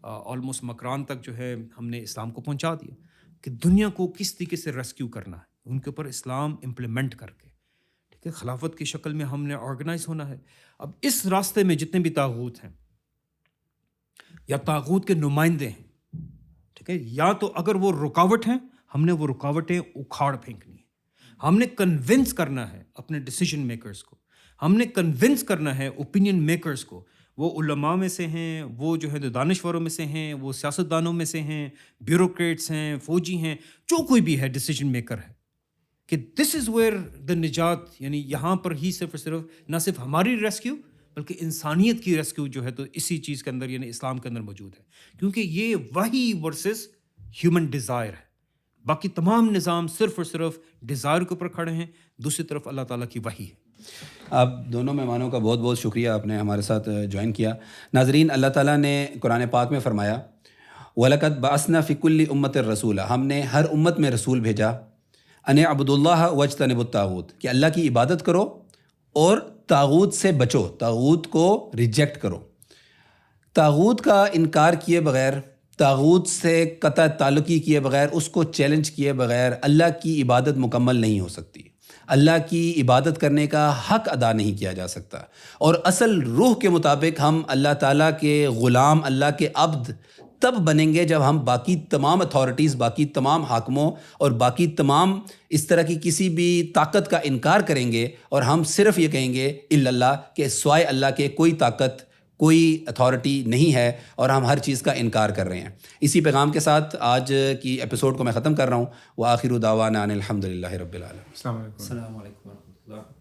آلموسٹ مکران تک جو ہے ہم نے اسلام کو پہنچا دیا، کہ دنیا کو کس طریقے سے ریسکیو کرنا ہے، ان کے اوپر اسلام امپلیمنٹ کر کے. ٹھیک ہے، خلافت کی شکل میں ہم نے آرگنائز ہونا ہے. اب اس راستے میں جتنے بھی طاغوت ہیں یا طاغوت کے نمائندے ہیں، ٹھیک ہے، یا تو اگر وہ رکاوٹ ہیں، ہم نے وہ رکاوٹیں اکھاڑ پھینکنی ہے. ہم نے کنونس کرنا ہے اپنے ڈیسیجن میکرز کو، ہم نے کنونس کرنا ہے اوپینین میکرز کو. وہ علماء میں سے ہیں، وہ جو ہے دانشوروں میں سے ہیں، وہ سیاستدانوں میں سے ہیں، بیوروکریٹس ہیں، فوجی ہیں، جو کوئی بھی ہے ڈیسیجن میکر ہے، کہ دس از ویئر دا نجات، یعنی یہاں پر ہی صرف اور صرف نہ صرف ہماری ریسکیو بلکہ انسانیت کی ریسکیو جو ہے تو اسی چیز کے اندر یعنی اسلام کے اندر موجود ہے، کیونکہ یہ وحی ورسز ہیومن ڈیزائر ہے. باقی تمام نظام صرف اور صرف ڈیزائر کے اوپر کھڑے ہیں، دوسری طرف اللہ تعالیٰ کی وحی ہے. آپ دونوں مہمانوں کا بہت بہت شکریہ، آپ نے ہمارے ساتھ جوائن کیا. ناظرین، اللہ تعالیٰ نے قرآن پاک میں فرمایا وَلَقَدْ بَعَثْنَا فِي كُلِّ أُمَّةٍ رَسُولًا، ہم نے ہر امت میں رسول بھیجا، اَنِ اعْبُدُوا اللَّهَ وَاجْتَنِبُوا الطَّاغُوتَ، کہ اللہ کی عبادت کرو اور طاغوت سے بچو، طاغوت کو ریجیکٹ کرو. طاغوت کا انکار کیے بغیر، طاغوت سے قطع تعلقی کیے بغیر، اس کو چیلنج کیے بغیر اللہ کی عبادت مکمل نہیں ہو سکتی. اللہ کی عبادت کرنے کا حق ادا نہیں کیا جا سکتا، اور اصل روح کے مطابق ہم اللہ تعالیٰ کے غلام، اللہ کے عبد تب بنیں گے جب ہم باقی تمام اتھارٹیز، باقی تمام حاکموں اور باقی تمام اس طرح کی کسی بھی طاقت کا انکار کریں گے، اور ہم صرف یہ کہیں گے الا اللہ، کہ سوائے اللہ کے کوئی طاقت، کوئی اتھارٹی نہیں ہے، اور ہم ہر چیز کا انکار کر رہے ہیں. اسی پیغام کے ساتھ آج کی ایپیسوڈ کو میں ختم کر رہا ہوں. وآخر دعوانا ان الحمد للہ رب العالمین. السلام علیکم. السلام علیکم ورحمۃ اللہ.